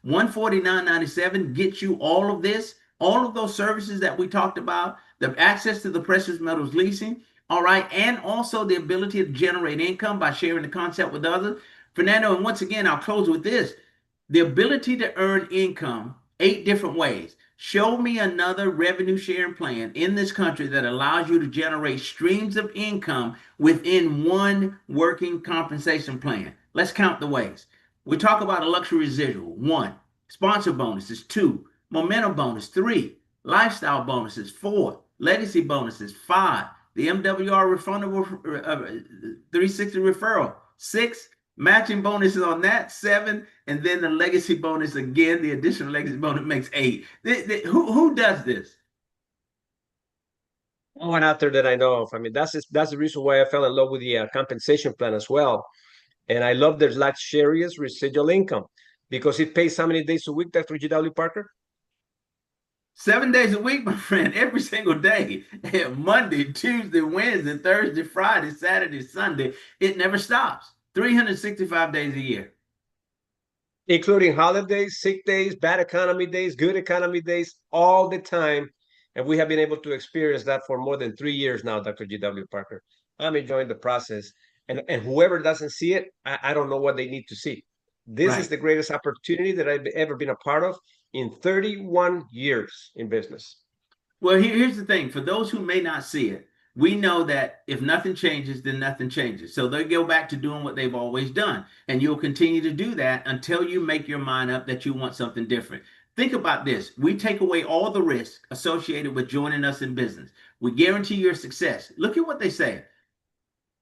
A: 149.97 gets you all of this, all of those services that we talked about, the access to the precious metals leasing, all right, and also the ability to generate income by sharing the concept with others. Fernando, and once again, I'll close with this: the ability to earn income 8 different ways. Show me another revenue sharing plan in this country that allows you to generate streams of income within one working compensation plan. Let's count the ways. We talk about a luxury residual: 1, sponsor bonuses; 2, momentum bonus; 3, lifestyle bonuses; 4, legacy bonuses; 5, the MWR refundable 360 referral; 6, matching bonuses on that; 7, and then the legacy bonus again. The additional legacy bonus makes 8. Who does this?
B: No one out there that I know of. I mean, that's the reason why I fell in love with the compensation plan as well. And I love their luxurious residual income, because it pays how many days a week, Dr. GW Parker?
A: 7 days a week, my friend, every single day. Monday, Tuesday, Wednesday, Thursday, Friday, Saturday, Sunday. It never stops. 365 days a year.
B: Including holidays, sick days, bad economy days, good economy days, all the time. And we have been able to experience that for more than 3 years now, Dr. GW Parker. I'm enjoying the process. And whoever doesn't see it, I don't know what they need to see. This is
A: Right.
B: the greatest opportunity that I've ever been a part of in 31 years in business.
A: Well, here's the thing. For those who may not see it, we know that if nothing changes, then nothing changes. So they go back to doing what they've always done. And you'll continue to do that until you make your mind up that you want something different. Think about this. We take away all the risk associated with joining us in business. We guarantee your success. Look at what they say.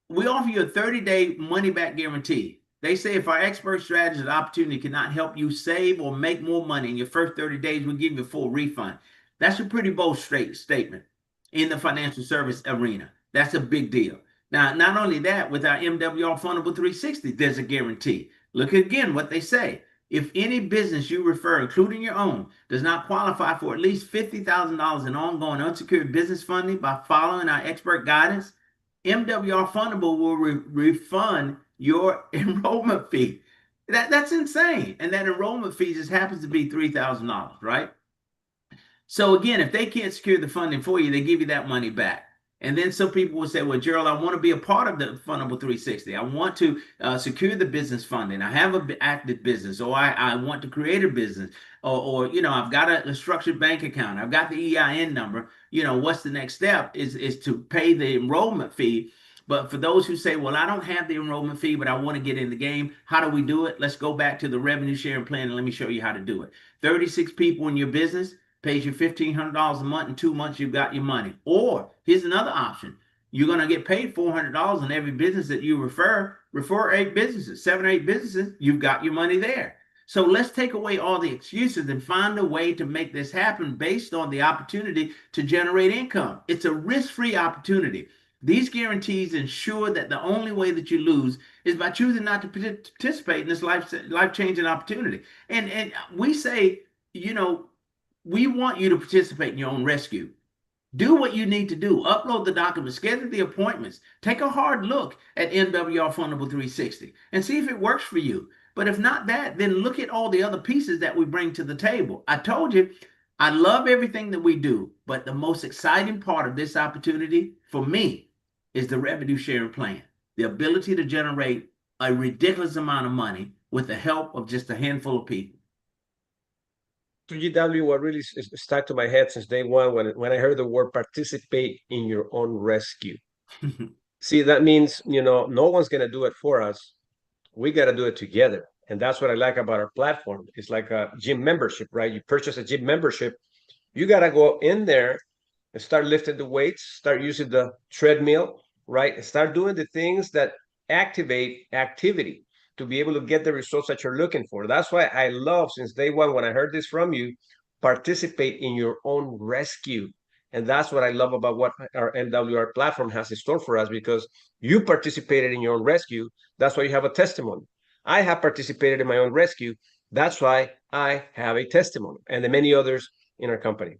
A: We offer you a 30-day money back guarantee. They say if our expert strategist opportunity cannot help you save or make more money in your first 30 days, we'll give you a full refund. That's a pretty bold straight statement in the financial service arena. That's a big deal. Now, not only that, with our MWR Fundable 360, there's a guarantee. Look again what they say. If any business you refer, including your own, does not qualify for at least $50,000 in ongoing unsecured business funding by following our expert guidance, MWR Fundable will refund your enrollment fee. That's insane. And that enrollment fee just happens to be $3,000, right? So again, if they can't secure the funding for you, they give you that money back. And then some people will say, well, Gerald, I want to be a part of the Fundable 360. I want to secure the business funding. I have an active business, or I want to create a business, or I've got a structured bank account. I've got the EIN number. What's the next step is to pay the enrollment fee. But for those who say, well, I don't have the enrollment fee, but I want to get in the game, how do we do it? Let's go back to the revenue sharing plan and let me show you how to do it. 36 people in your business pays you $1,500 a month. In 2 months, you've got your money. Or here's another option. You're going to get paid $400 on every business that you refer 8 businesses, 7 or 8 businesses. You've got your money there. So let's take away all the excuses and find a way to make this happen based on the opportunity to generate income. It's a risk-free opportunity. These guarantees ensure that the only way that you lose is by choosing not to participate in this life-changing opportunity. And we say, we want you to participate in your own rescue. Do what you need to do. Upload the documents, schedule the appointments, take a hard look at MWR Fundable 360 and see if it works for you. But if not that, then look at all the other pieces that we bring to the table. I told you, I love everything that we do, but the most exciting part of this opportunity for me is the revenue sharing plan, the ability to generate a ridiculous amount of money with the help of just a handful of people.
B: To GW, what really stuck to my head since day one when I heard the word participate in your own rescue. See, that means, no one's going to do it for us. We got to do it together. And that's what I like about our platform. It's like a gym membership, right? You purchase a gym membership, you got to go in there and start lifting the weights, start using the treadmill, right? And start doing the things that activate activity to be able to get the results that you're looking for. That's why I love, since day one, when I heard this from you, participate in your own rescue. And that's what I love about what our MWR platform has in store for us, because you participated in your own rescue. That's why you have a testimony. I have participated in my own rescue. That's why I have a testimony, and the many others in our company.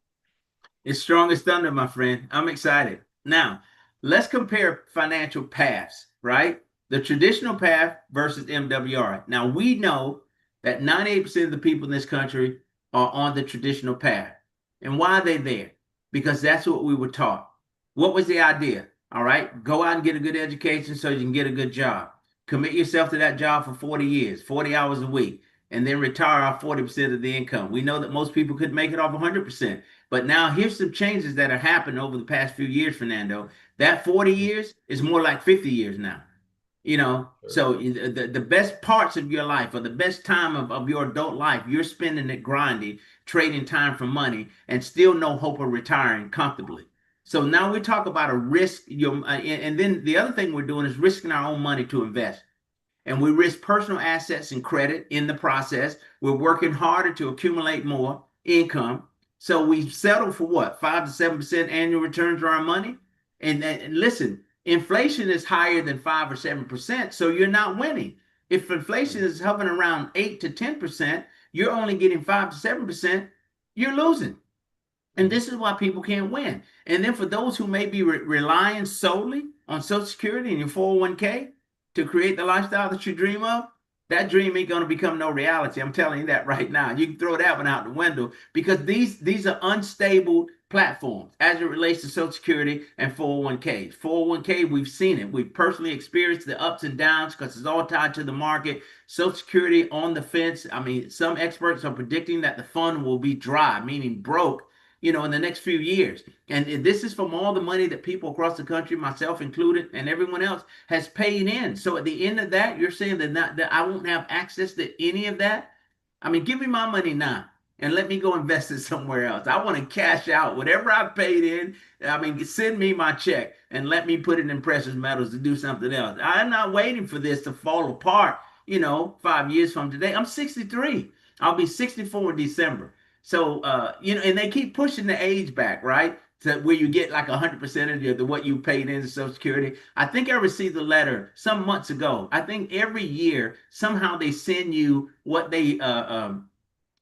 A: It's strong as thunder, my friend. I'm excited. Now, let's compare financial paths, right? The traditional path versus MWR. Now, we know that 98% of the people in this country are on the traditional path. And why are they there? Because that's what we were taught. What was the idea? All right, go out and get a good education so you can get a good job. Commit yourself to that job for 40 years, 40 hours a week, and then retire off 40% of the income. We know that most people could make it off 100%. But now here's some changes that have happened over the past few years, Fernando. That 40 years is more like 50 years now. So the best parts of your life, or the best time of your adult life, you're spending it grinding, trading time for money, and still no hope of retiring comfortably. So now we talk about a risk, and then the other thing we're doing is risking our own money to invest. And we risk personal assets and credit in the process. We're working harder to accumulate more income. So we settle for what? 5 to 7% annual returns on our money. And listen, inflation is higher than 5 or 7%, so you're not winning. If inflation is hovering around 8 to 10%, you're only getting 5 to 7%, you're losing. And this is why people can't win. And then for those who may be relying solely on Social Security and your 401k to create the lifestyle that you dream of, that dream ain't going to become no reality. I'm telling you that right now. You can throw that one out the window because these are unstable platforms as it relates to Social Security and 401k. 401k, we've seen it. We've personally experienced the ups and downs because it's all tied to the market. Social Security on the fence. I mean, some experts are predicting that the fund will be dry, meaning broke, in the next few years. And this is from all the money that people across the country, myself included, and everyone else has paid in. So at the end of that, you're saying that I won't have access to any of that? I mean, give me my money now and let me go invest it somewhere else. I want to cash out whatever I paid in. I mean, send me my check and let me put it in precious metals to do something else. I'm not waiting for this to fall apart, 5 years from today. I'm 63. I'll be 64 in December. So, and they keep pushing the age back, right? To where you get like 100% of what you paid into Social Security. I think I received a letter some months ago. I think every year somehow they send you what they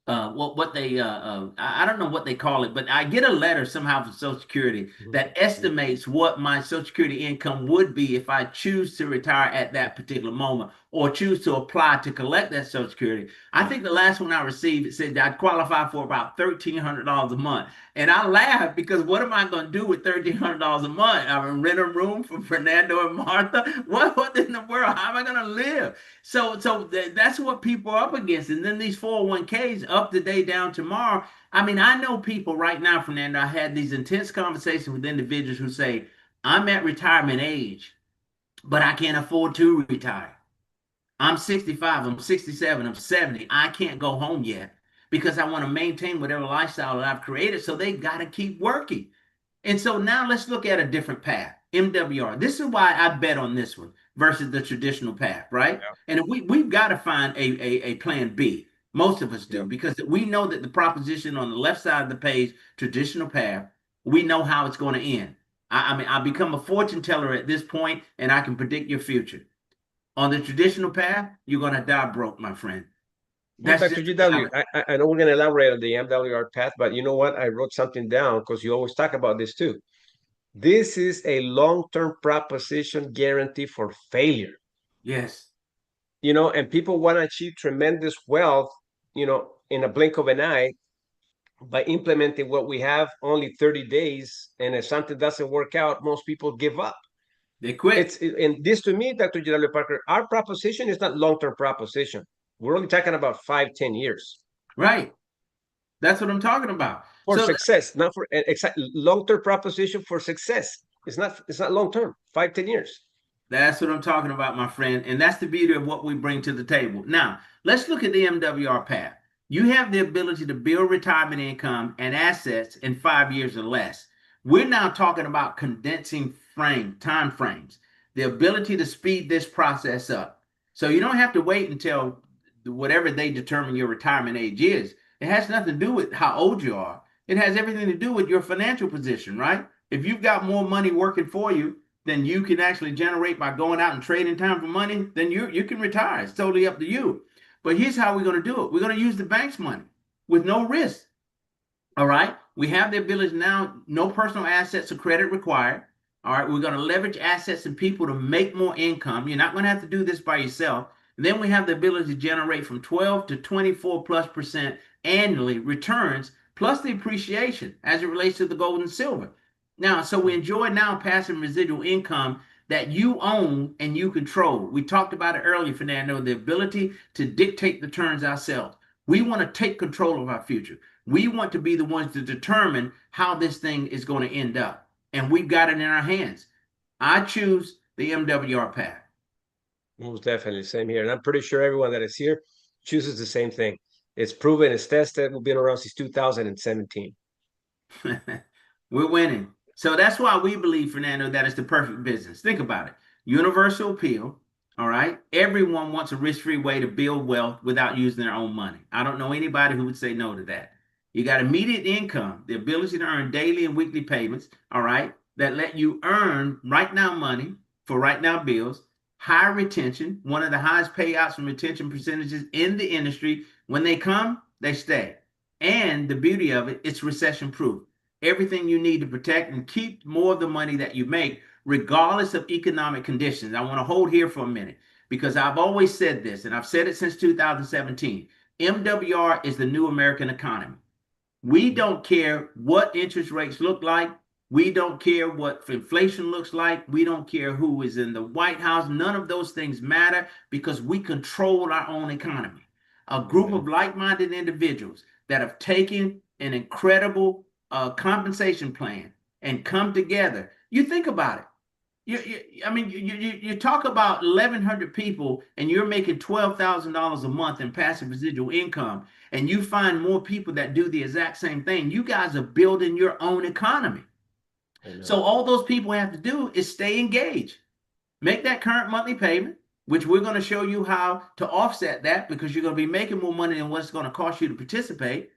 A: what they I don't know what they call it, but I get a letter somehow from Social Security that estimates what my Social Security income would be if I choose to retire at that particular moment or choose to apply to collect that Social Security. I think the last one I received, it said I'd qualify for about $1,300 a month. And I laughed because what am I going to do with $1,300 a month? I'm going to rent a room for Fernando and Martha. What in the world? How am I going to live? So that's what people are up against. And then these 401ks up today, down tomorrow. I mean, I know people right now, Fernando. I had these intense conversations with individuals who say, I'm at retirement age, but I can't afford to retire. I'm 65, I'm 67, I'm 70. I can't go home yet because I want to maintain whatever lifestyle that I've created. So they got to keep working. And so now let's look at a different path. MWR. This is why I bet on this one versus the traditional path, right?
B: Yeah.
A: And we've got to find a plan B. Most of us do
B: Yeah.
A: because we know that the proposition on the left side of the page, traditional path, we know how it's going to end. I mean, I become a fortune teller at this point, and I can predict your future. On the traditional path, you're going to die broke, my friend.
B: Well,
A: That's
B: Dr.
A: just the
B: GW,
A: reality.
B: I know we're going to elaborate on the MWR path, but you know what? I wrote something down because you always talk about this too. This is a long-term proposition guarantee for failure.
A: Yes,
B: And people want to achieve tremendous wealth, in a blink of an eye by implementing what we have only 30 days. And if something doesn't work out, most people give up.
A: they quit.
B: And this to me, Dr. GW Parker, our proposition is not long-term proposition. We're only talking about 5, 10 years
A: Right. That's what I'm talking about.
B: for
A: So
B: success, not for exact long-term proposition for success. It's not long-term, 5, 10 years.
A: that's what I'm talking about, my friend. And that's the beauty of what we bring to the table. Now, let's look at the MWR path. You have the ability to build retirement income and assets in 5 years or less. We're now talking about condensing time frames, the ability to speed this process up. So you don't have to wait until whatever they determine your retirement age is. It has nothing to do with how old you are. It has everything to do with your financial position, right? If you've got more money working for you, then you can actually generate by going out and trading time for money, then you can retire. It's totally up to you. But here's how we're going to do it. We're going to use the bank's money with no risk. All right. We have the ability now, no personal assets or credit required. All right. We're going to leverage assets and people to make more income. You're not going to have to do this by yourself. And then we have the ability to generate from 12 to 24+% annually returns, plus the appreciation as it relates to the gold and silver. Now, so we enjoy now passive residual income that you own and you control. We talked about it earlier, Fernando, the ability to dictate the turns ourselves. We want to take control of our future. We want to be the ones to determine how this thing is going to end up. And we've got it in our hands. I choose the MWR path.
B: Most definitely, same here. And I'm pretty sure everyone that is here chooses the same thing. It's proven, it's tested. We've been around since 2017.
A: We're winning. So that's why we believe, Fernando, that it's the perfect business. Think about it. Universal appeal. All right. Everyone wants a risk-free way to build wealth without using their own money. I don't know anybody who would say no to that. You got immediate income, the ability to earn daily and weekly payments, all right, that let you earn right now money for right now bills, high retention, one of the highest payouts and retention percentages in the industry. When they come, they stay. And the beauty of it, it's recession proof. Everything you need to protect and keep more of the money that you make, regardless of economic conditions. I want to hold here for a minute because I've always said this, and I've said it since 2017. MWR is the new American economy. We don't care what interest rates look like. We don't care what inflation looks like. We don't care who is in the White House. None of those things matter because we control our own economy. A group
B: Amen.
A: of like minded individuals that have taken an incredible compensation plan and come together. You think about it. I mean, you talk about 1,100 people and you're making $12,000 a month in passive residual income, and you find more people that do the exact same thing. You guys are building your own economy.
B: Amen.
A: So all those people have to do is stay engaged, make that current monthly payment, which we're going to show you how to offset that because you're going to be making more money than what's going to cost you to participate.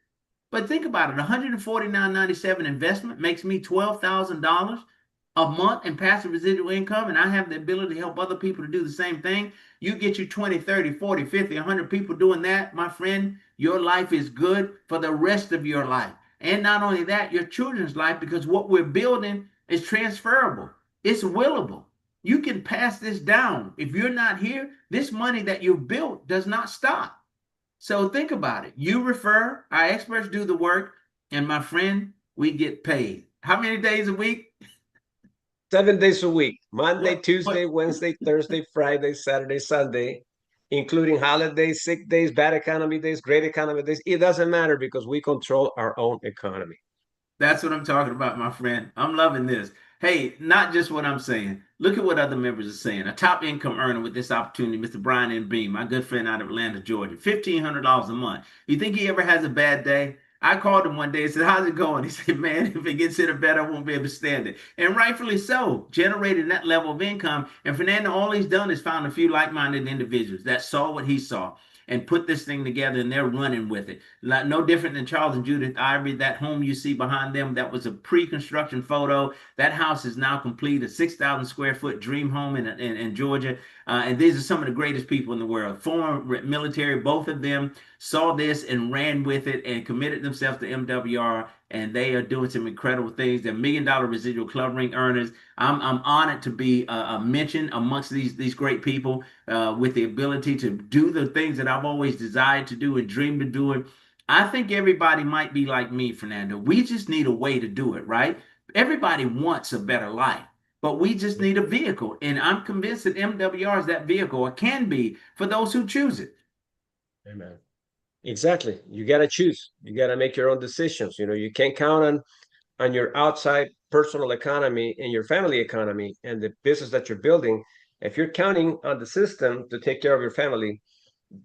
A: But think about it, $149.97 investment makes me $12,000 a month in passive residual income, and I have the ability to help other people to do the same thing. You get you 20, 30, 40, 50, 100 people doing that, my friend, your life is good for the rest of your life. And not only that, your children's life, because what we're building is transferable, it's willable. You can pass this down. If you're not here, this money that you've built does not stop. So think about it. You refer, our experts do the work, and my friend, we get paid. How many days a week?
B: 7 days a week, Monday,
A: What?
B: Tuesday, Wednesday, Thursday, Friday, Saturday, Sunday, including holidays, sick days, bad economy days, great economy days. It doesn't matter because we control our own economy.
A: That's what I'm talking about, my friend. I'm loving this. Hey, not just what I'm saying. Look at what other members are saying. A top income earner with this opportunity, Mr. Brian M. Beam, my good friend out of Atlanta, Georgia, $1,500 a month. You think he ever has a bad day? I called him one day and said, "How's it going?" He said, "Man, if it gets any better, I won't be able to stand it." And rightfully so, generating that level of income. And Fernando, all he's done is found a few like minded individuals that saw what he saw and put this thing together, and they're running with it. Like, no different than Charles and Judith Ivory. That home you see behind them, that was a pre-construction photo. That house is now complete, a 6,000 square foot dream home in Georgia. And these are some of the greatest people in the world. Former military, both of them saw this and ran with it and committed themselves to MWR. And they are doing some incredible things. They're $1 million residual club ring earners. I'm honored to be a mention amongst these great people with the ability to do the things that I've always desired to do and dreamed of doing. I think everybody might be like me, Fernando. We just need a way to do it, right? Everybody wants a better life, but we just need a vehicle. And I'm convinced that MWR is that vehicle, or can be, for those who choose it.
B: Amen. Exactly. You got to choose. You got to make your own decisions. You can't count on your outside personal economy and your family economy and the business that you're building. If you're counting on the system to take care of your family,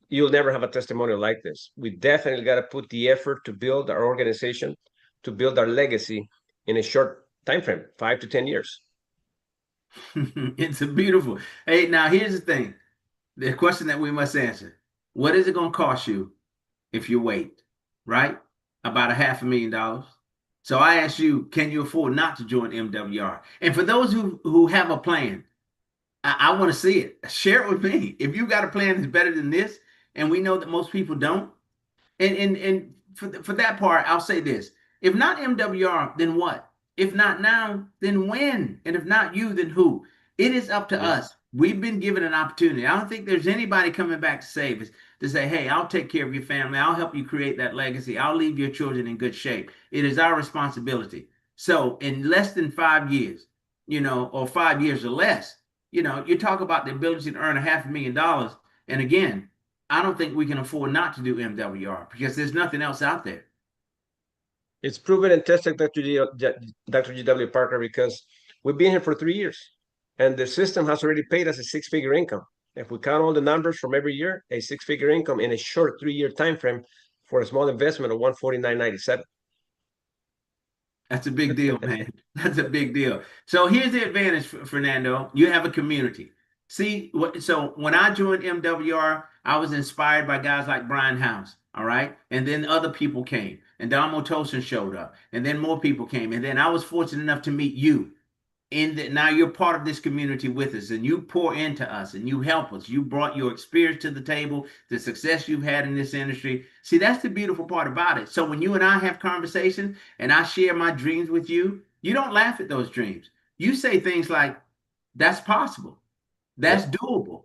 B: you'll never have a testimonial like this. We definitely got to put the effort to build our organization, to build our legacy in a short time frame, 5 to 10 years.
A: It's a beautiful. Hey, now here's the thing. The question that we must answer. What is it going to cost you if you wait, right? About a $500,000. So I ask you, can you afford not to join MWR? And for those who have a plan, I want to see it. Share it with me. If you got a plan that's better than this, and we know that most people don't, and for that part, I'll say this: if not MWR, then what? If not now, then when? And if not you, then who? It is up to
B: Yes.
A: us. We've been given an opportunity. I don't think there's anybody coming back to save us to say, "Hey, I'll take care of your family. I'll help you create that legacy. I'll leave your children in good shape." It is our responsibility. So, in less than 5 years, or 5 years or less, you talk about the ability to earn $500,000. And again, I don't think we can afford not to do MWR because there's nothing else out there.
B: It's proven and tested, Dr. GW Parker, because we've been here for 3 years and the system has already paid us a six-figure income. If we count all the numbers from every year, a six-figure income in a short 3-year time frame for a small investment of 149.97.
A: That's a big deal, man. That's a big deal. So here's the advantage, Fernando. You have a community. See, so when I joined MWR, I was inspired by guys like Brian House. All right. And then other people came, and Dalmo Tosin showed up, and then more people came. And then I was fortunate enough to meet you. Now you're part of this community with us, and you pour into us and you help us. You brought your experience to the table, the success you've had in this industry. See, that's the beautiful part about it. So when you and I have conversations and I share my dreams with you, you don't laugh at those dreams. You say things like, "That's possible, that's
B: Yep.
A: doable,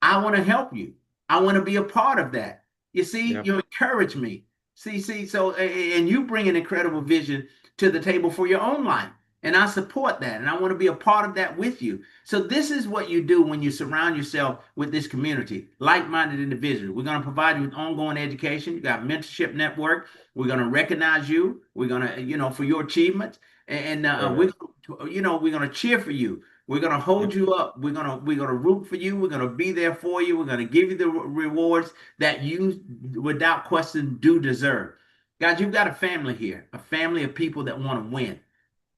A: I want to help you. I want to be a part of that. You see,
B: Yep.
A: you encourage me. See, so and you bring an incredible vision to the table for your own life. And I support that. And I want to be a part of that with you. So this is what you do when you surround yourself with this community, like-minded individuals. We're going to provide you with ongoing education. You got mentorship network. We're going to recognize you. We're going to, for your achievements. And
B: Amen.
A: we're going to cheer for you. We're gonna hold
B: Yep.
A: you up. We're gonna root for you. We're gonna be there for you. We're gonna give you the rewards that you, without question, do deserve. Guys, you've got a family here, a family of people that want to win.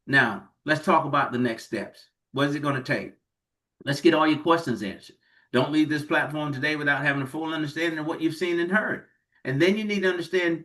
A: Now, let's talk about the next steps. What is it gonna take? Let's get all your questions answered. Don't leave this platform today without having a full understanding of what you've seen and heard. And then you need to understand,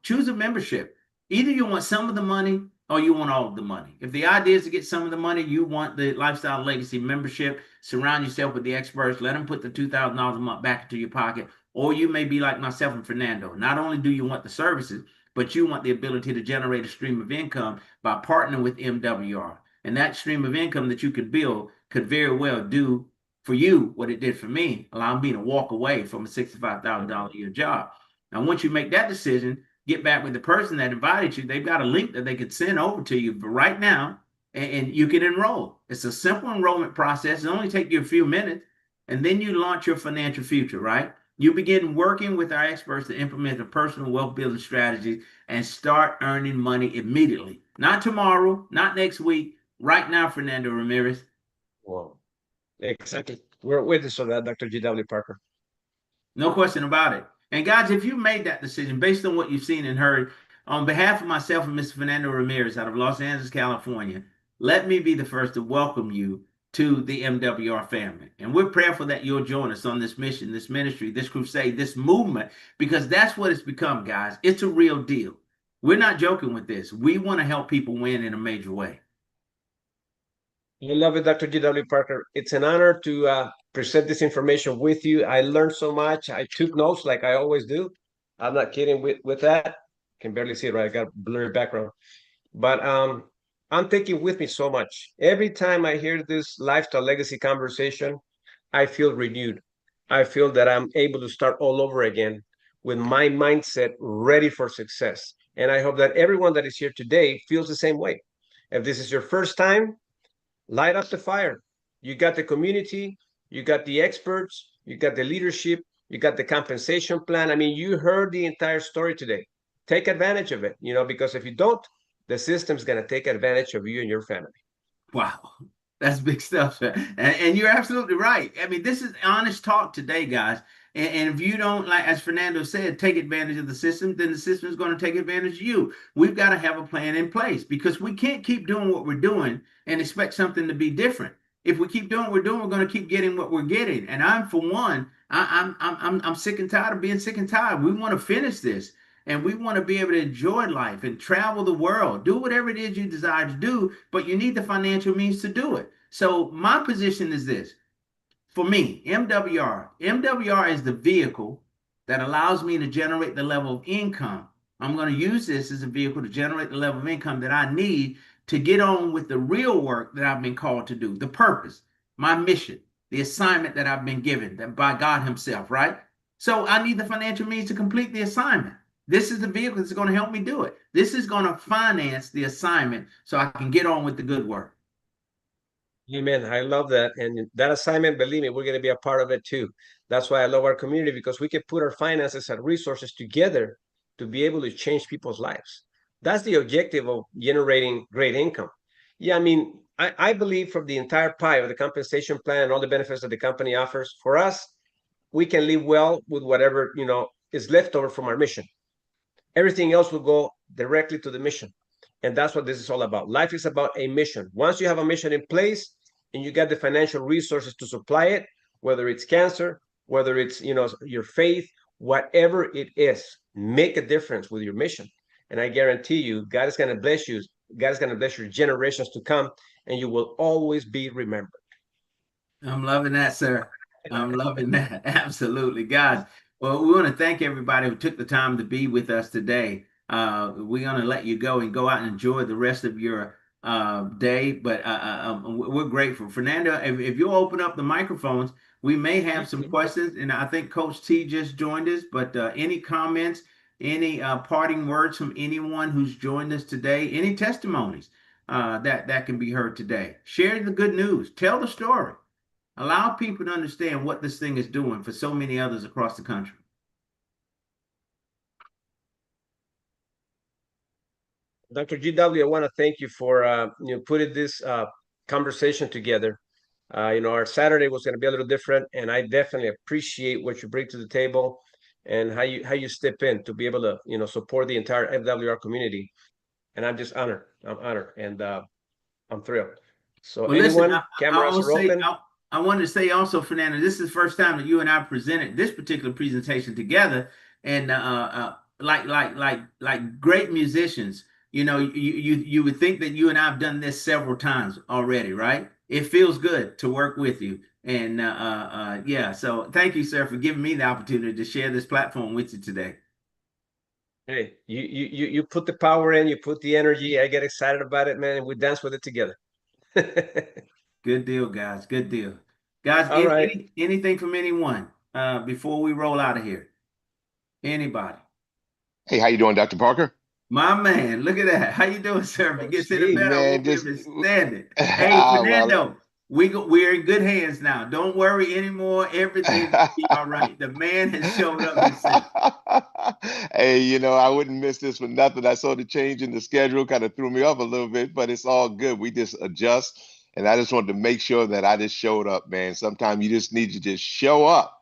A: choose a membership. Either you want some of the money or you want all of the money. If the idea is to get some of the money, you want the Lifestyle Legacy membership. Surround yourself with the experts. Let them put the $2,000 a month back into your pocket. Or you may be like myself and Fernando. Not only do you want the services, but you want the ability to generate a stream of income by partnering with MWR. And that stream of income that you could build could very well do for you what it did for me, allow me to walk away from a $65,000 a year job. Now, once you make that decision, get back with the person that invited you. They've got a link that they could send over to you right now, and you can enroll. It's a simple enrollment process. It only takes you a few minutes, and then you launch your financial future, right? You begin working with our experts to implement a personal wealth building strategy and start earning money immediately. Not tomorrow, not next week, right now, Fernando Ramirez.
B: Wow. Exactly. We're witness of that, Dr. G.W. Parker.
A: No question about it. And guys, if you made that decision based on what you've seen and heard, on behalf of myself and Mr. Fernando Ramirez out of Los Angeles, California, let me be the first to welcome you to the MWR family. And we're prayerful that you'll join us on this mission, this ministry, this crusade, this movement, because that's what it's become, guys. It's a real deal. We're not joking with this. We want to help people win in a major way.
B: I love it, Dr. G.W. Parker. It's an honor to present this information with you. I learned so much. I took notes like I always do. I'm not kidding with that. Can barely see it, right? I got a blurry background. But I'm taking with me so much. Every time I hear this lifestyle legacy conversation, I feel renewed. I feel that I'm able to start all over again with my mindset ready for success. And I hope that everyone that is here today feels the same way. If this is your first time, light up the fire. You got the community, you got the experts, you got the leadership, you got the compensation plan. I mean, you heard the entire story today. Take advantage of it, because if you don't, the system's going to take advantage of you and your family.
A: Wow. That's big stuff. And you're absolutely right. I mean, this is honest talk today, guys. And if you don't, like as Fernando said, take advantage of the system, then the system is going to take advantage of you. We've got to have a plan in place because we can't keep doing what we're doing and expect something to be different. If we keep doing what we're doing, we're going to keep getting what we're getting. And I'm for one, I'm sick and tired of being sick and tired. We want to finish this. And we want to be able to enjoy life and travel the world, do whatever it is you desire to do, but you need the financial means to do it. So my position is this. For me, MWR is the vehicle that allows me to generate the level of income. I'm going to use this as a vehicle to generate the level of income that I need to get on with the real work that I've been called to do, the purpose, my mission, the assignment that I've been given by God Himself, right? So I need the financial means to complete the assignment. This is the vehicle that's going to help me do it. This is going to finance the assignment so I can get on with the good work.
B: Amen. I love that. And that assignment, believe me, we're going to be a part of it too. That's why I love our community because we can put our finances and resources together to be able to change people's lives. That's the objective of generating great income. Yeah, I mean, I believe from the entire pie of the compensation plan and all the benefits that the company offers, for us, we can live well with whatever, is left over from our mission. Everything else will go directly to the mission. And that's what this is all about. Life is about a mission. Once you have a mission in place and you got the financial resources to supply it, whether it's cancer, whether it's your faith, whatever it is, make a difference with your mission. And I guarantee you, God is going to bless you. God is going to bless your generations to come, and you will always be remembered.
A: I'm loving that, sir. I'm loving that. Absolutely, guys. Well, we want to thank everybody who took the time to be with us today. We're going to let you go and go out and enjoy the rest of your day, but we're grateful. Fernando, if you'll open up the microphones, we may have some questions. And I think Coach T just joined us, but any comments, any parting words from anyone who's joined us today, any testimonies that can be heard today? Share the good news, tell the story, allow people to understand what this thing is doing for so many others across the country.
B: Dr. GW, I want to thank you for putting this conversation together. Our Saturday was going to be a little different, and I definitely appreciate what you bring to the table and how you step in to be able to support the entire MWR community. And I'm just honored. I'm honored, and I'm thrilled. So
A: Well, listen,
B: anyone, cameras are open.
A: I wanted to say also, Fernando, this is the first time that you and I presented this particular presentation together, and like great musicians, you would think that you and I have done this several times already, right? It feels good to work with you, and yeah. So thank you, sir, for giving me the opportunity to share this platform with you today.
B: Hey, you put the power in, you put the energy. I get excited about it, man, and we dance with it together.
A: Good deal, guys. Good deal. Guys,
B: All right.
A: anything from anyone before we roll out of here? Anybody?
C: Hey, how you doing, Dr. Parker?
A: My man, look at that. How you doing, sir? If it
B: Coach
A: gets any
B: T.
A: better, I
C: Man,
A: won't be
C: just
A: able to stand it. Hey,
C: well,
A: Fernando, we're in good hands now. Don't worry anymore. Everything's gonna be all right. The man has showed up himself.
C: hey, I wouldn't miss this for nothing. I saw the change in the schedule, kind of threw me off a little bit, but it's all good. We just adjust, and I just wanted to make sure that I just showed up, man. Sometimes you just need to just show up,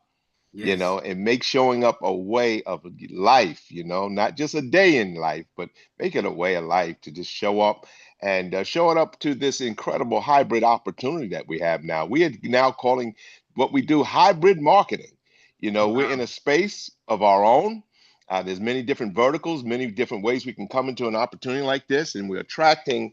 A: Yes.
C: and make showing up a way of life, not just a day in life, but make it a way of life to just show up and showing up to this incredible hybrid opportunity that we have now. We are now calling what we do hybrid marketing. We're in
A: Wow.
C: a space of our own. There's many different verticals, many different ways we can come into an opportunity like this, and we're attracting,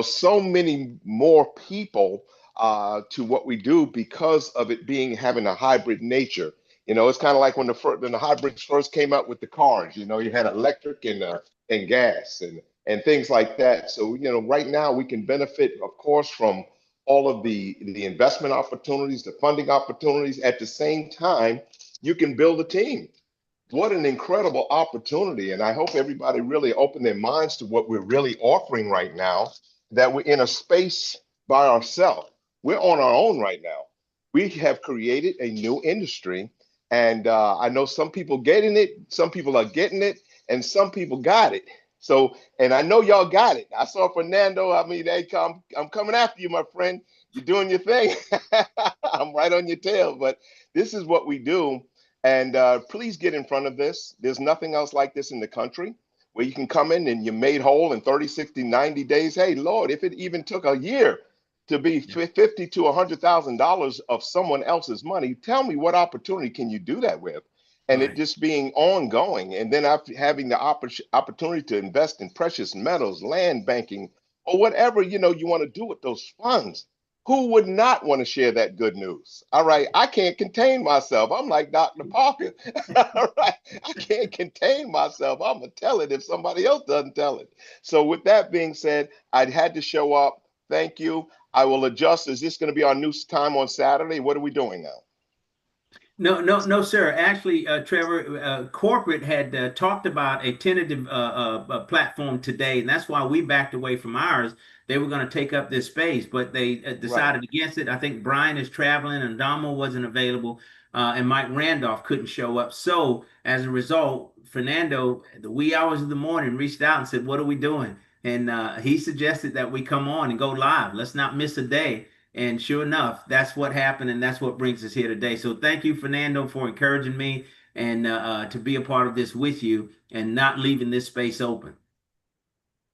C: so many more people to what we do because of it being having a hybrid nature. It's kind of like when the hybrids first came out with the cars. You had electric and gas and things like that. So right now we can benefit, of course, from all of the investment opportunities, the funding opportunities. At the same time, you can build a team. What an incredible opportunity. And I hope everybody really open their minds to what we're really offering right now, that we're in a space by ourselves. We're on our own right now. We have created a new industry. And I know some people getting it, some people are getting it, and some people got it. So, and I know y'all got it. I saw Fernando. I mean, I'm coming after you, my friend. You're doing your thing. I'm right on your tail. But this is what we do. And please get in front of this. There's nothing else like this in the country where you can come in and you're made whole in 30, 60, 90 days. Hey, Lord, if it even took a year to be
A: Yeah.
C: $50 to $100,000 of someone else's money, tell me what opportunity can you do that with? And it
A: Right.
C: just being ongoing. And then after having the opportunity to invest in precious metals, land banking, or whatever you want to do with those funds. Who would not want to share that good news? All right. I can't contain myself. I'm like Dr. Parker. All right. I can't contain myself. I'm going to tell it if somebody else doesn't tell it. So, with that being said, I'd had to show up. Thank you. I will adjust. Is this going to be our new time on Saturday? What are we doing now?
A: No, no, no, sir. Actually, Trevor, corporate had talked about a tentative platform today, and that's why we backed away from ours. They were going to take up this space, but they
C: Right.
A: decided against it. I think Brian is traveling, and Damo wasn't available, and Mike Randolph couldn't show up. So, as a result, Fernando, the wee hours of the morning, reached out and said, "What are we doing?" And he suggested that we come on and go live. Let's not miss a day. And sure enough, that's what happened, and that's what brings us here today. So thank you, Fernando, for encouraging me and to be a part of this with you and not leaving this space open.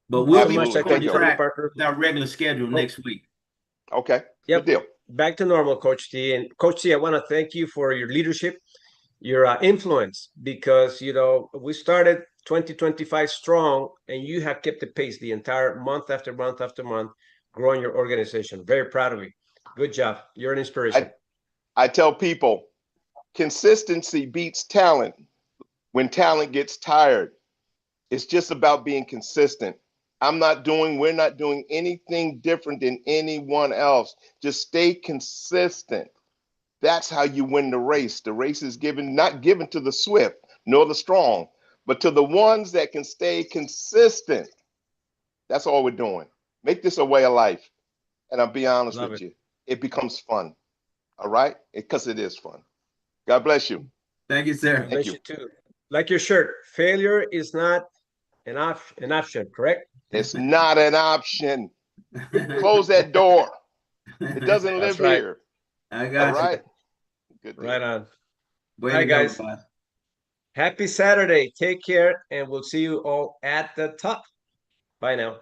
A: But we'll
B: So
A: be
B: much
C: Absolutely.
A: back on
C: Thank you.
B: activity,
A: track
B: Parker.
A: with our regular schedule
B: Oh,
A: next week.
C: Okay. Good
B: yep.
C: deal.
B: Back to normal, Coach T. And Coach T, I want to thank you for your leadership, your influence, because we started 2025 strong, and you have kept the pace the entire month after month after month, growing your organization. Very proud of you. Good job. You're an inspiration.
C: I, I tell people consistency beats talent when talent gets tired. It's just about being consistent. we're not doing anything different than anyone else. Just stay consistent. That's how you win the race. The race is not given to the swift nor the strong, but to the ones that can stay consistent. That's all we're doing. Make this a way of life. And I'll be honest
B: Love
C: with
B: it.
C: you, it becomes fun. All right? Because it is fun. God bless you.
A: Thank you, sir.
B: God
C: Thank
B: bless
C: you.
B: you too. Like your shirt, failure is not an option, correct?
C: It's not an option. Close that door. It doesn't live
B: That's right.
C: here.
A: I
C: All
A: got you.
C: right? Good deal.
B: Right on. All
A: Way to
B: right,
A: go,
B: guys.
A: boss.
B: Happy Saturday. Take care, and we'll see you all at the top. Bye now.